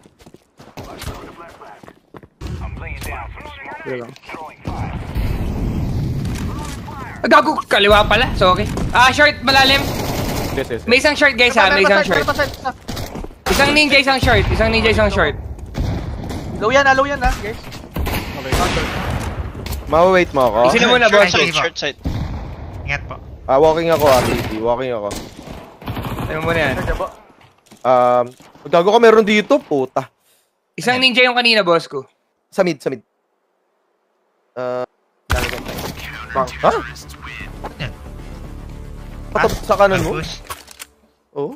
[SPEAKER 2] Gago, kaliwa pala. Sorry. Short, malalim.
[SPEAKER 5] Yes.
[SPEAKER 2] May isang short, guys, ha. May isang short. Isang ninja, isang short.
[SPEAKER 1] Low yan guys.
[SPEAKER 5] Ma-wait mo ako?
[SPEAKER 2] Isin mo na, boss.
[SPEAKER 3] Short side.
[SPEAKER 4] Ingat po.
[SPEAKER 5] Walking ako, TT. Walking ako.
[SPEAKER 2] Ano mo na yan?
[SPEAKER 1] Jabo.
[SPEAKER 5] Gago ka meron dito, puta.
[SPEAKER 2] Isang ninja yung kanina, boss ko.
[SPEAKER 5] Sa mid. Bang. Ha?
[SPEAKER 4] Yan.
[SPEAKER 5] Patap sa kanan mo?
[SPEAKER 4] Push.
[SPEAKER 5] Oo.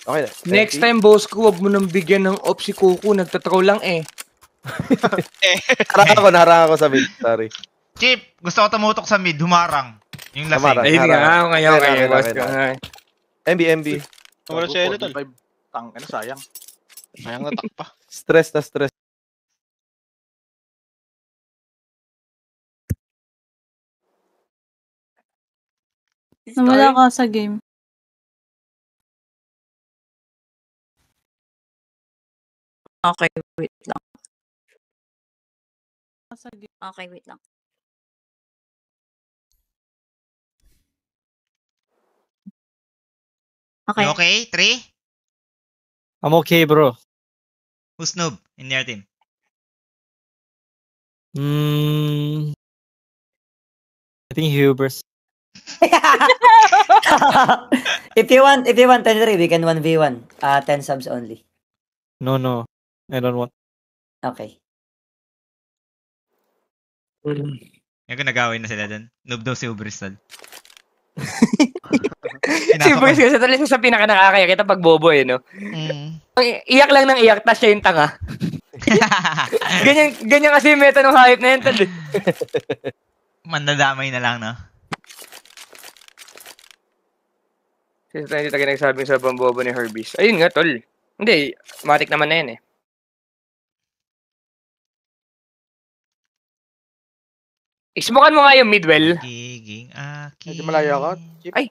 [SPEAKER 5] Okay na.
[SPEAKER 2] Next time, boss ko, wag mo nang bigyan ng op si Coco. Nagtatraw lang eh.
[SPEAKER 5] Harang ako sa mid. Sorry.
[SPEAKER 4] Chip, gusto ko tumutok sa mid, humarang. Yung
[SPEAKER 5] Tama,
[SPEAKER 4] lasing.
[SPEAKER 2] Ayun nga,
[SPEAKER 5] Harap.
[SPEAKER 2] ngayon,
[SPEAKER 5] Okay,
[SPEAKER 2] ngayon, boss
[SPEAKER 5] okay,
[SPEAKER 2] ko.
[SPEAKER 5] okay. MB.
[SPEAKER 3] Wala si Elo, tol.
[SPEAKER 1] 45. Ano, sayang.
[SPEAKER 3] Sayang na takpa.
[SPEAKER 5] Stress na stress.
[SPEAKER 7] Nawala ka sa game.
[SPEAKER 6] Okay, wait lang.
[SPEAKER 7] Sa game.
[SPEAKER 6] Okay, wait lang. Okay.
[SPEAKER 4] You okay? 3?
[SPEAKER 8] I'm okay, bro.
[SPEAKER 4] Who's noob in your team?
[SPEAKER 8] I think Hubers.
[SPEAKER 9] If you want 23, we can 1v1. 10 subs only.
[SPEAKER 8] No, I don't want.
[SPEAKER 9] Okay.
[SPEAKER 4] Yung nagawin na sila dun. Noob daw si Ubristal.
[SPEAKER 2] Si Boys kasi talaga sa pinaka nakakayakita pag bobo eh, no? Iyak lang ng iyak, tas siya yung tanga. ganyan kasi yung meta ng hype na yun, tol.
[SPEAKER 4] Mandadamay na lang, no?
[SPEAKER 2] Kasi tayo talaga nagsabing sa bambobo ni Herbies. Ayun nga, tol. Hindi, matik naman na yun eh. Ismokan mo nga yung midwell.
[SPEAKER 4] Giging aki.
[SPEAKER 1] Medyo malayo ako. Chip.
[SPEAKER 2] Ay,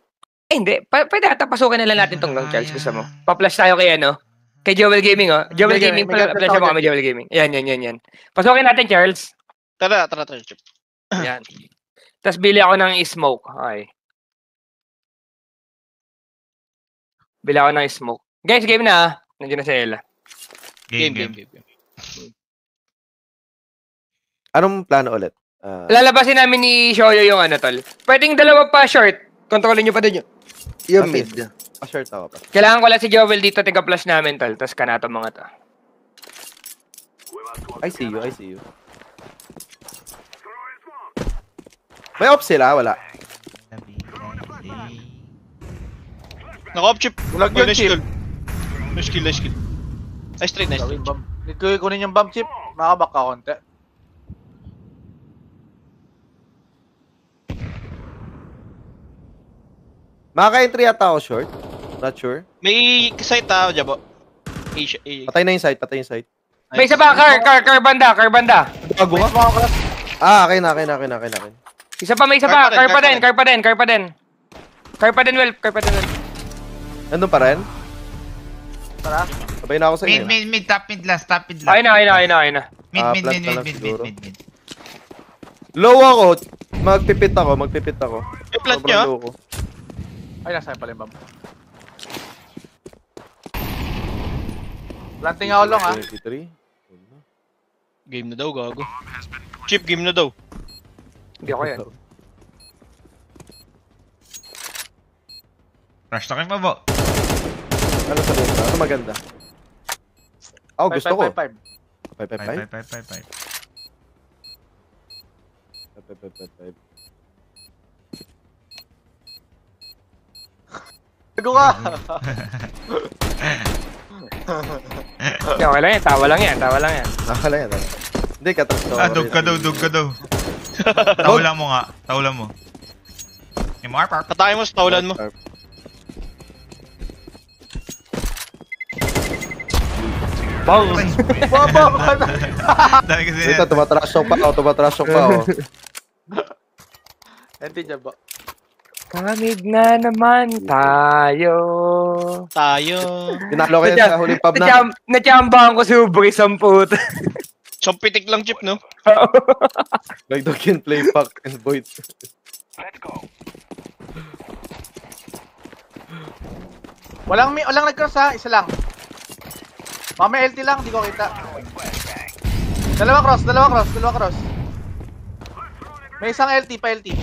[SPEAKER 2] hindi. Pwede ata pasukin na lang natin tong long Charles. Gusto mo? Pa-flash tayo kay ano? Kay Joel Gaming, oh. Joel
[SPEAKER 1] May
[SPEAKER 2] Gaming,
[SPEAKER 1] flash
[SPEAKER 2] flash mo
[SPEAKER 1] ako
[SPEAKER 2] kami Joel Gaming. Yan. Pasukin natin, Charles.
[SPEAKER 3] Tara, Chip.
[SPEAKER 2] Yan. Tapos bili ako ng smoke. Okay. Bili ako ng smoke. Guys, game na ah. Nandiyan na si Ella.
[SPEAKER 3] Game.
[SPEAKER 5] Anong plano ulit?
[SPEAKER 2] Lalabasin namin ni Shoyo yung ano, tol. Pwedeng dalawa pa short. Kontrolin nyo pa din yung mid.
[SPEAKER 5] Pa-short ako pa.
[SPEAKER 2] Kailangan ko lang si Joel dito, tiga-flash namin, tol. Tapos kanato mga to.
[SPEAKER 5] I see you. May off sila? Wala.
[SPEAKER 3] Naka-off, Chip.
[SPEAKER 1] Bulag yun, Chip.
[SPEAKER 3] Nice kill. Nice trade.
[SPEAKER 1] Gawin bomb. Need ko kunin yung bomb, Chip. Makabak ka konti.
[SPEAKER 5] Makaka-entry yata ako short. Not sure.
[SPEAKER 3] May site Jabo.
[SPEAKER 5] Patay na yung site.
[SPEAKER 2] May isa pa, car banda.
[SPEAKER 5] Bago ka? Okay na.
[SPEAKER 2] Isa pa, may isa pa. Car pa din, Well.
[SPEAKER 5] Nandun pa rin?
[SPEAKER 1] Tara.
[SPEAKER 5] Sabay na ako sa inyo.
[SPEAKER 4] Mid, top mid last.
[SPEAKER 2] Ayun na.
[SPEAKER 4] Mid.
[SPEAKER 5] Plant na lang siguro. Low ako. Magpipit ako.
[SPEAKER 3] I-plant
[SPEAKER 5] Sobrang
[SPEAKER 3] nyo,
[SPEAKER 5] low ko.
[SPEAKER 1] Ay, nasa pala yung bomb. Planting ako long, ha?
[SPEAKER 5] 23.
[SPEAKER 3] Game na daw, gago. Chip, game na daw.
[SPEAKER 2] Hindi ako yan.
[SPEAKER 4] Rush talking pa ba?
[SPEAKER 5] Ano sa loob? Ano maganda? Oh, gusto ko.
[SPEAKER 1] 5.
[SPEAKER 5] 5. 5.
[SPEAKER 1] Tago ka!
[SPEAKER 2] Okay lang yan, tawa lang yan.
[SPEAKER 5] Nakala yan. Hindi, katras ko.
[SPEAKER 4] Dug ka daw. Taulan mo nga. MR park.
[SPEAKER 3] Patayin mo, taulan mo.
[SPEAKER 2] Bang!
[SPEAKER 1] Baba ka na!
[SPEAKER 4] Dami kasi
[SPEAKER 5] Ito, tumatrash pa ako.
[SPEAKER 1] Enti dyan ba?
[SPEAKER 2] Kamig na naman tayo.
[SPEAKER 5] Tinalo kayo sa huling pub na.
[SPEAKER 2] Natsambahan ko si Ubri, 10.
[SPEAKER 3] Sampitik lang, Chip, no?
[SPEAKER 5] Like dog can play pack and void.
[SPEAKER 1] Walang nag-cross, ha? Isa lang. Mama LT lang, di ko kita. Dalawa cross. May isang LT, pa LT.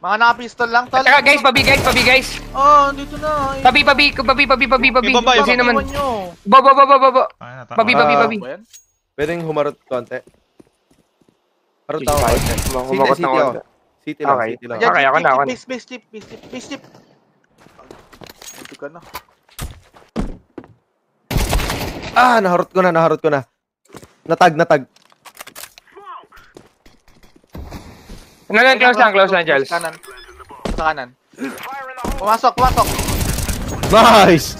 [SPEAKER 1] Mga naka-pistol lang, tol.
[SPEAKER 2] Tara guys, pabi guys.
[SPEAKER 1] Oh, dito na.
[SPEAKER 2] Pabi.
[SPEAKER 3] Iba ba,
[SPEAKER 2] Kasi naman.
[SPEAKER 1] Nyo.
[SPEAKER 2] Baba. Pabi.
[SPEAKER 5] Ah,
[SPEAKER 1] Ba yan?
[SPEAKER 5] Pwedeng humarot konti. Harot ako.
[SPEAKER 2] Humakot na ako.
[SPEAKER 5] City lang.
[SPEAKER 2] Okay, ako na.
[SPEAKER 1] Base tip. Ito ka na.
[SPEAKER 5] Naharot ko na. Natag.
[SPEAKER 2] Close lang, Charles.
[SPEAKER 1] Kanan. Sa kanan. Pumasok.
[SPEAKER 5] Nice!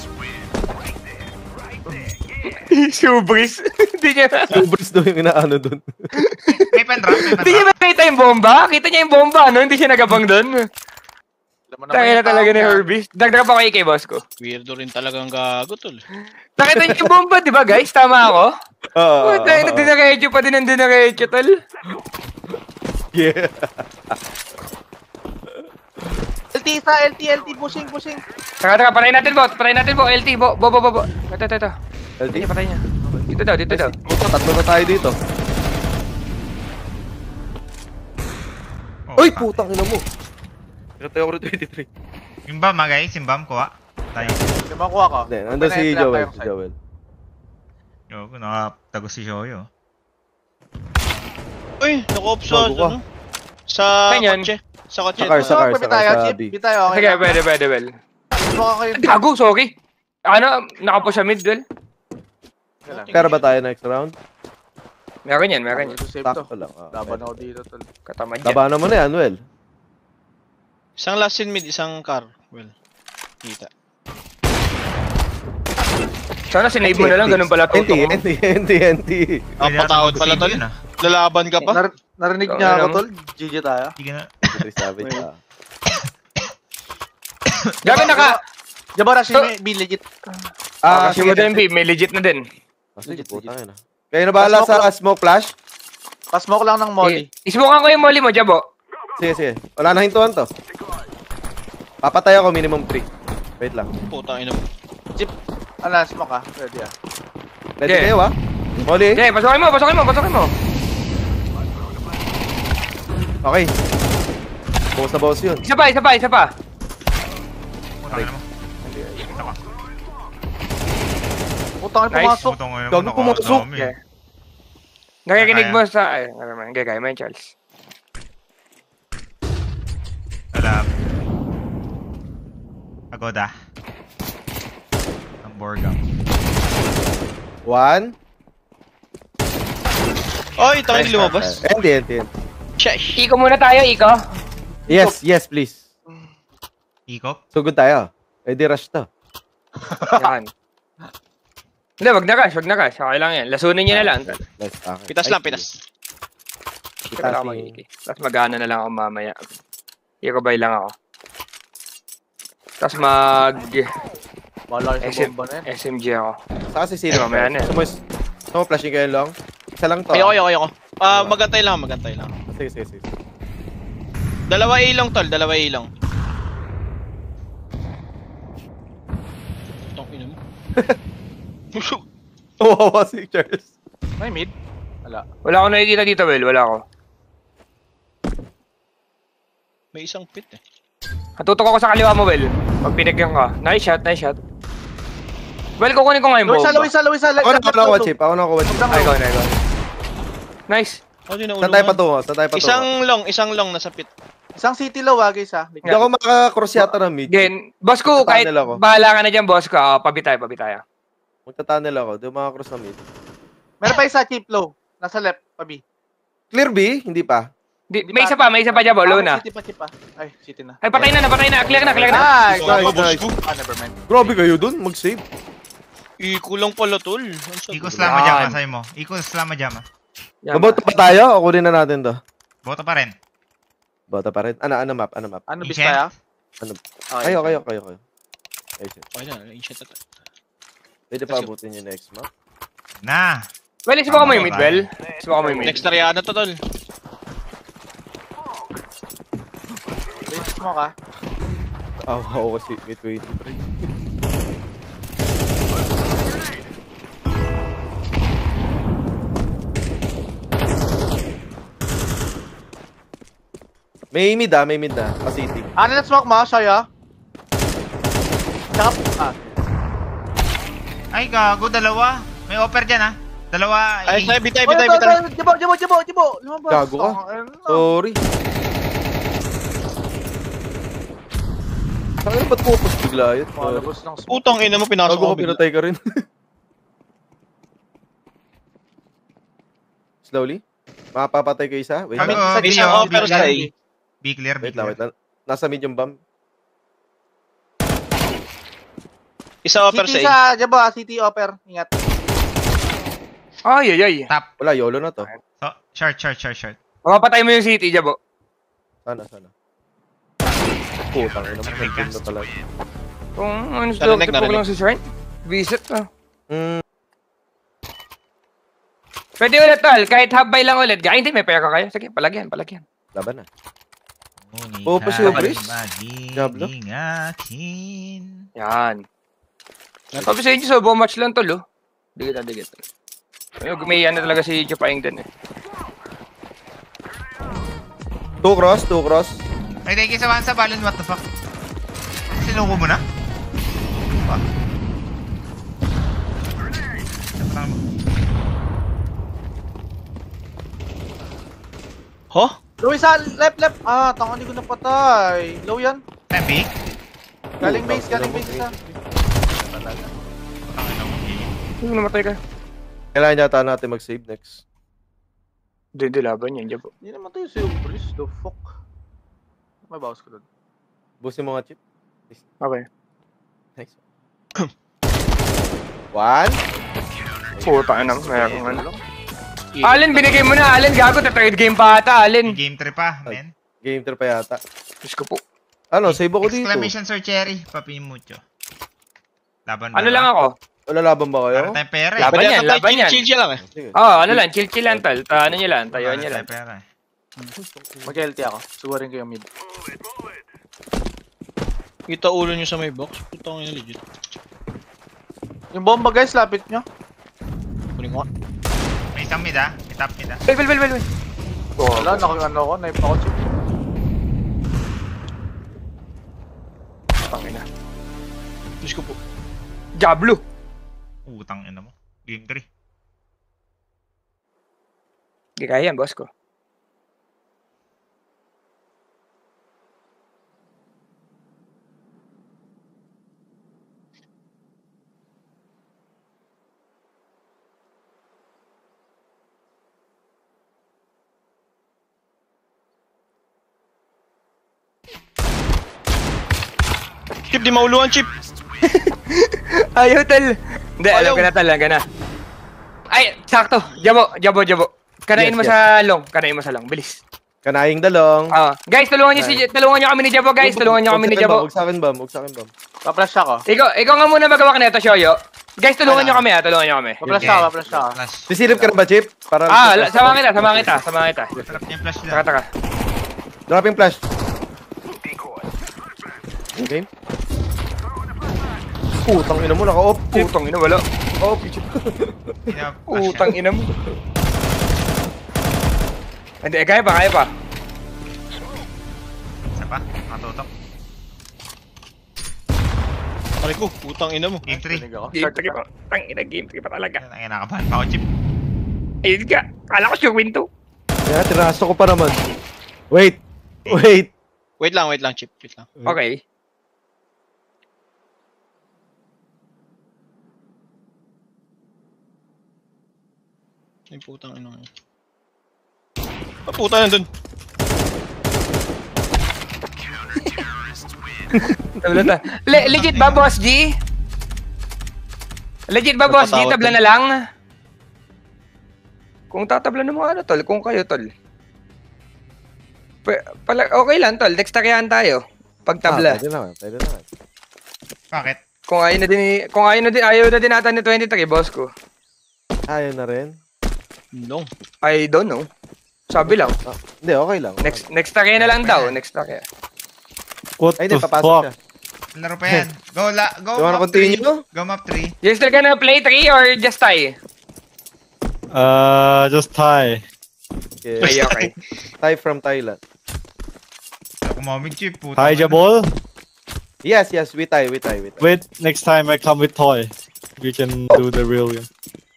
[SPEAKER 2] Subris. Hindi niya.
[SPEAKER 5] Subris daw yung inaano dun.
[SPEAKER 4] May pendrop.
[SPEAKER 2] Hindi niya makita yung bomba. Kita niya yung bomba, no? Hindi siya nagabang dun. Tangin na talaga ni Herbie. Dagdag pa kay boss ko.
[SPEAKER 3] Weirdo rin talagang gago, tol.
[SPEAKER 2] Nakita niyo yung bomba, di ba guys? Tama ako?
[SPEAKER 5] Oo.
[SPEAKER 2] Dahil dinaretso pa din ang dinaretso, tol.
[SPEAKER 5] Yeah.
[SPEAKER 1] LT, pushing.
[SPEAKER 2] Tara, patayin natin, bot. LT, bo. Ito.
[SPEAKER 5] LT?
[SPEAKER 2] Patay niya. Dito daw.
[SPEAKER 5] Tatlo na tayo dito. Uy, putang ina mo. Pinatay ako rin 23.
[SPEAKER 4] Yung bomb, guys. Yung bomb, kuha. Tayo.
[SPEAKER 1] Di ba kuha ko?
[SPEAKER 5] Hindi, nandun si Joel.
[SPEAKER 4] Yo, nakatago si Joyo.
[SPEAKER 3] Uy, naka-off sa,
[SPEAKER 5] Gago ka.
[SPEAKER 3] ano? Sa
[SPEAKER 2] Kanyan.
[SPEAKER 3] kotse. Sa kotse.
[SPEAKER 5] Sa car,
[SPEAKER 1] Pwede tayo,
[SPEAKER 5] sa
[SPEAKER 1] Chip.
[SPEAKER 5] B.
[SPEAKER 1] Di tayo, okay.
[SPEAKER 2] Sige, pwede, well.
[SPEAKER 1] Subukan ko yung...
[SPEAKER 2] Gago, sorry. Nakapo sa mid, well.
[SPEAKER 5] Kaya ba tayo next round?
[SPEAKER 2] Meron yan.
[SPEAKER 1] Save to.
[SPEAKER 5] Sakto lang.
[SPEAKER 1] Laban ako dito, tol.
[SPEAKER 2] Katamad yan.
[SPEAKER 5] Labanan mo na yan, Well.
[SPEAKER 3] Isang last in mid, isang car. Well, kita.
[SPEAKER 2] Sana sinave mo na lang, ganun pala tutok mo.
[SPEAKER 5] NT.
[SPEAKER 3] Napatawad pala, tol. Lalaban ka pa.
[SPEAKER 1] Narinig
[SPEAKER 2] Ikaw
[SPEAKER 1] niya ako,
[SPEAKER 2] lang.
[SPEAKER 1] tol. GG tayo.
[SPEAKER 4] Sige na.
[SPEAKER 5] Savage,
[SPEAKER 2] Gabi naka...
[SPEAKER 1] Diba, Rush, may legit.
[SPEAKER 2] Kasi mo din, may legit na din.
[SPEAKER 5] Sige, putang ina. Kayo na bahala sa smoke flash?
[SPEAKER 1] Pa-smoke lang ng molly.
[SPEAKER 2] Ismokan ko yung molly mo, Jabo.
[SPEAKER 5] Sige. Wala na hintuan to. Papatay ako minimum 3. Wait lang.
[SPEAKER 3] Putang ina mo.
[SPEAKER 1] Chip. Smoke ah. Ready ah.
[SPEAKER 5] Ready
[SPEAKER 2] Okay.
[SPEAKER 5] kayo Molly?
[SPEAKER 2] Okay, pasokin mo.
[SPEAKER 5] Okay. Boss na boss yun.
[SPEAKER 2] Isa pa.
[SPEAKER 4] Putang ina mo. Kita ka.
[SPEAKER 1] Putang ina
[SPEAKER 2] Nice.
[SPEAKER 1] pumasok.
[SPEAKER 4] Putang ina mo.
[SPEAKER 5] Gago, pumasok.
[SPEAKER 4] nakakadami.
[SPEAKER 2] Okay. Nakikinig mo sa... Ay, gagaya mo yun, Charles.
[SPEAKER 4] Alam. Pagoda. Ang Borgam.
[SPEAKER 5] 1.
[SPEAKER 3] Oy, tangin lumabas.
[SPEAKER 5] NT.
[SPEAKER 3] Sheesh.
[SPEAKER 2] Iko muna tayo, Iko.
[SPEAKER 5] Yes, please.
[SPEAKER 4] Ikop.
[SPEAKER 5] Sugod tayo. Di rush to.
[SPEAKER 2] Yan. Hindi, wag na rush. Okay lang yan. Lasunin nyo na lang.
[SPEAKER 5] Nice. Okay.
[SPEAKER 3] Pitas lang, pitas.
[SPEAKER 2] Ito na ako mag-iki. Tapos mag-ano na lang ako mamaya. Ikobay lang ako. Tapos
[SPEAKER 1] Malaki sa bomba na yan.
[SPEAKER 2] SMG ako.
[SPEAKER 5] Saka si Sino.
[SPEAKER 2] Mamaya na.
[SPEAKER 5] Flashing kayo long. Isa lang to.
[SPEAKER 3] Ayoko. Magantay lang.
[SPEAKER 5] Sige.
[SPEAKER 3] Dalawa ilong, tol. Dalawa ilong. Putang ina mo.
[SPEAKER 5] Wawa si Charles.
[SPEAKER 1] May mid? Wala.
[SPEAKER 2] Wala akong nakikita dito, Will. Wala ako.
[SPEAKER 3] May isang pit eh.
[SPEAKER 2] Hatutok ako sa kaliwa mo, Will. Pag pinigyan ka. Nice shot. Well, kukunin ko nga yung bomba.
[SPEAKER 1] Luisa.
[SPEAKER 5] Ako na Chip.
[SPEAKER 2] Ay, ikaw na. Nice.
[SPEAKER 5] Saan tayo patungo?
[SPEAKER 3] Isang long nasa pit.
[SPEAKER 1] Isang city low guys ha.
[SPEAKER 5] Hindi ako makakross yata ng mid.
[SPEAKER 2] Again, boss ko, kahit
[SPEAKER 5] Tunnel ako.
[SPEAKER 2] bahala ka na dyan, boss ko. Pabitay.
[SPEAKER 5] Magta-tunnel ako. Di ako makakross ng mid.
[SPEAKER 1] Meron pa isa chip low. Nasa left, pabi.
[SPEAKER 5] Clear B? Hindi pa.
[SPEAKER 2] May isa pa dyan, low na.
[SPEAKER 1] City pa. Ay, city na.
[SPEAKER 2] Ay, patay na. Clear na.
[SPEAKER 1] Nice.
[SPEAKER 5] Never mind. Grabe kayo dun. Mag-save.
[SPEAKER 3] Iko lang pala, tol.
[SPEAKER 4] Ikos lang majama sa'yo mo. Ikos lang majama.
[SPEAKER 5] Maboto pa tayo? O kunin na natin to?
[SPEAKER 4] Boto pa rin.
[SPEAKER 5] Boto pa rin. Ano map?
[SPEAKER 1] Ano bis tayo?
[SPEAKER 5] Okay. Ayos yun.
[SPEAKER 3] Okay na, in-shot na.
[SPEAKER 5] Pwede pa abutin yung next map?
[SPEAKER 4] Na!
[SPEAKER 2] Well, isubukan mo yung mid, Well.
[SPEAKER 3] Next area na to, tol.
[SPEAKER 1] Base mo ka.
[SPEAKER 5] Ako kasi may 23. May mid ah. Pa-city.
[SPEAKER 1] Ano na smoke mo, Shoyo? Tsaka,
[SPEAKER 4] Ay, gago, dalawa. May offer dyan, Dalawa.
[SPEAKER 3] Ay, say, bitay.
[SPEAKER 1] Jibo. Lumabas.
[SPEAKER 5] Gago ka. Sorry. Saan ba't pupus bigla yun?
[SPEAKER 1] Malabas ng smoke.
[SPEAKER 3] Putang ina mo, pinasok
[SPEAKER 5] Gago
[SPEAKER 3] ko
[SPEAKER 5] ka, pinatay ka rin. Slowly. Makapapatay ko isa. Wait
[SPEAKER 4] Pag,
[SPEAKER 5] lang.
[SPEAKER 3] May isang offer sa A.
[SPEAKER 4] Be clear, be
[SPEAKER 5] Wait lang,
[SPEAKER 4] clear.
[SPEAKER 5] wait lang. Nasa medium bomb.
[SPEAKER 3] Isa offer
[SPEAKER 1] City
[SPEAKER 3] sa A.
[SPEAKER 1] sa Jabo, city offer. Ingat.
[SPEAKER 2] Ay, ay, ay.
[SPEAKER 4] Top.
[SPEAKER 5] Wala, YOLO na to.
[SPEAKER 4] So, short.
[SPEAKER 2] Mapapatay mo yung city, Jabo.
[SPEAKER 5] Sana. Putang ina mo. Nag-team na talaga.
[SPEAKER 2] Kung ano
[SPEAKER 3] Narinig,
[SPEAKER 2] sa tipo ko
[SPEAKER 3] narinig.
[SPEAKER 2] lang si Shrine. Visit ah.
[SPEAKER 5] Hmm.
[SPEAKER 2] Pwede ulit tol, kahit habay lang ulit. Ay, hindi, may pera kayo. Sige, palagyan.
[SPEAKER 5] Laban na.
[SPEAKER 4] Ngunit
[SPEAKER 5] Oh, pa si Obris?
[SPEAKER 4] maging
[SPEAKER 5] Diablo?
[SPEAKER 4] ingatin.
[SPEAKER 2] Yan. Sabi sa inyo, sobo match lang tol, oh. Digit. May ano talaga si Chupaing din eh.
[SPEAKER 5] 2 cross.
[SPEAKER 4] Ay, thank you sa one sa balon. What the fuck? Sinuko mo na? Fuck.
[SPEAKER 3] Ho?
[SPEAKER 1] Low isa, left. Ah, tanga hindi ko napatay. Low yan.
[SPEAKER 4] Epic?
[SPEAKER 1] Galing base isa.
[SPEAKER 2] Yung namatay ka.
[SPEAKER 5] Kailangan yata natin mag-save next.
[SPEAKER 2] Hindi laban yan, Jabo.
[SPEAKER 1] Hindi naman tayo si Ubris, the fuck. May bawas ko doon.
[SPEAKER 5] Busin mo nga, Chip.
[SPEAKER 2] Okay.
[SPEAKER 5] Nice. 1.
[SPEAKER 2] Puta na, mayroon ano. Allen, binigay mo na, Allen. Gago, third game pa ata, Allen.
[SPEAKER 4] Game 3 pa, men.
[SPEAKER 5] Game 3 pa yata.
[SPEAKER 2] Diyos ko po.
[SPEAKER 5] Ano, save ako dito.
[SPEAKER 4] Exclamation Sir Cherry. Papimucho. Laban ba?
[SPEAKER 2] Ano lang ako?
[SPEAKER 5] Wala laban ba kayo?
[SPEAKER 4] Para tayong pera eh.
[SPEAKER 2] Laban yan, laban yan.
[SPEAKER 3] Chill lang eh.
[SPEAKER 5] Sige.
[SPEAKER 2] Ano lang, chill lang tol. Ano nyo lang, tayo
[SPEAKER 4] Para
[SPEAKER 2] nyo lang.
[SPEAKER 4] tayong pera eh.
[SPEAKER 1] Mag-LT ako. Sugurin ko yung mid.
[SPEAKER 3] Kita ulo nyo sa may box. Putang ina legit.
[SPEAKER 1] Yung bomba guys, lapit nyo.
[SPEAKER 3] Kunin ko nga.
[SPEAKER 4] May isang mid ah. May top mid ah.
[SPEAKER 2] Well.
[SPEAKER 1] Wala, nakakano ako. Knife ako, chip.
[SPEAKER 2] Pangina.
[SPEAKER 3] Diyos ko po.
[SPEAKER 2] Diablo.
[SPEAKER 4] Utang ina mo. Game 3.
[SPEAKER 2] Hindi kaya yan, boss ko.
[SPEAKER 3] Chip, di mauluan, Chip.
[SPEAKER 2] Ayaw, tol. Hindi, alam
[SPEAKER 3] Ayaw.
[SPEAKER 2] ko na, tol. Alam ko na. Ay, sakto. Jabo. Kanain
[SPEAKER 5] Yes,
[SPEAKER 2] mo
[SPEAKER 5] yes.
[SPEAKER 2] sa long. Bilis.
[SPEAKER 5] Kanaying dalong.
[SPEAKER 2] Guys, tulungan nyo kami ni Jabo, guys. Tulungan nyo kami ni Jabo.
[SPEAKER 5] Huwag sa akin, bomb.
[SPEAKER 1] Pa-flash ako.
[SPEAKER 2] Ikaw nga muna magawa ka na ito, Shoyo. Guys, tulungan nyo kami, tulungan nyo kami.
[SPEAKER 1] Pa-flash ako.
[SPEAKER 4] Flash.
[SPEAKER 5] Sisilip ka na ba, Chip? Para
[SPEAKER 2] Sama kita.
[SPEAKER 4] Sarap niya yung flash lang.
[SPEAKER 2] Taka.
[SPEAKER 5] Dropping flash. Okay. Putang ina mo, naka-off.
[SPEAKER 2] Putang ina, wala.
[SPEAKER 5] Off, Chip.
[SPEAKER 2] Putang ina mo. Hindi, kaya pa.
[SPEAKER 4] Isa pa. Matutok.
[SPEAKER 3] Aray ko, putang ina mo.
[SPEAKER 4] Game 3.
[SPEAKER 1] Tinig ako.
[SPEAKER 2] Game 3 pa. Game 3 pa talaga.
[SPEAKER 4] Ay, nakabahan pa ako, Chip.
[SPEAKER 2] Ayun ka. Kala ko sure win to.
[SPEAKER 5] Kaya, tiraso ko pa naman. Wait.
[SPEAKER 3] Wait lang, Chip. Wait lang.
[SPEAKER 2] Okay.
[SPEAKER 3] Ay, putang ina. Puta na dun.
[SPEAKER 2] Legit ba, Boss G? Legit ba, Boss G?
[SPEAKER 3] Napatawad
[SPEAKER 2] Tabla
[SPEAKER 3] din.
[SPEAKER 2] na lang? Kung tatabla ng mga ano, tol. Kung kayo, tol. Okay lang, tol. Dexterian tayo. Pagtabla.
[SPEAKER 5] Pwede naman.
[SPEAKER 4] Bakit?
[SPEAKER 2] Kung ayaw na din ata ni 23, boss ko.
[SPEAKER 5] Ayaw na rin.
[SPEAKER 3] No.
[SPEAKER 2] I don't know. Sabi lang.
[SPEAKER 5] Hindi, okay lang.
[SPEAKER 2] Next take na lang daw. Next take.
[SPEAKER 8] What
[SPEAKER 5] Ay,
[SPEAKER 8] the
[SPEAKER 5] hindi, papasok siya.
[SPEAKER 8] fuck?
[SPEAKER 4] Laro pa yan. Go
[SPEAKER 5] You wanna
[SPEAKER 4] map 3.
[SPEAKER 5] continue?
[SPEAKER 4] Go map 3.
[SPEAKER 2] You still gonna play 3 or just tie?
[SPEAKER 8] Just tie.
[SPEAKER 2] Okay.
[SPEAKER 5] Thai from Thailand.
[SPEAKER 4] Kumamig, Chip. Puta.
[SPEAKER 8] Tie Jabol.
[SPEAKER 5] Yes, we tie.
[SPEAKER 8] Wait, next time I come with toy. We can do the real game.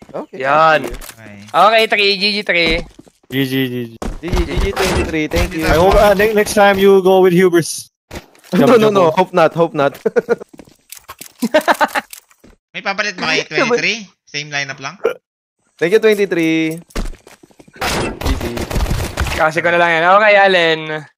[SPEAKER 5] Okay.
[SPEAKER 2] Yan.
[SPEAKER 4] Okay.
[SPEAKER 2] Okay, 3. GG 3.
[SPEAKER 8] GG.
[SPEAKER 5] GG 23, thank you.
[SPEAKER 8] I hope next time you go with Hubers.
[SPEAKER 5] No, hope not.
[SPEAKER 4] May papalit ba kayo 23? Same lineup lang?
[SPEAKER 5] Thank you, 23.
[SPEAKER 2] Kasi ko na lang yan. Okay, Allen.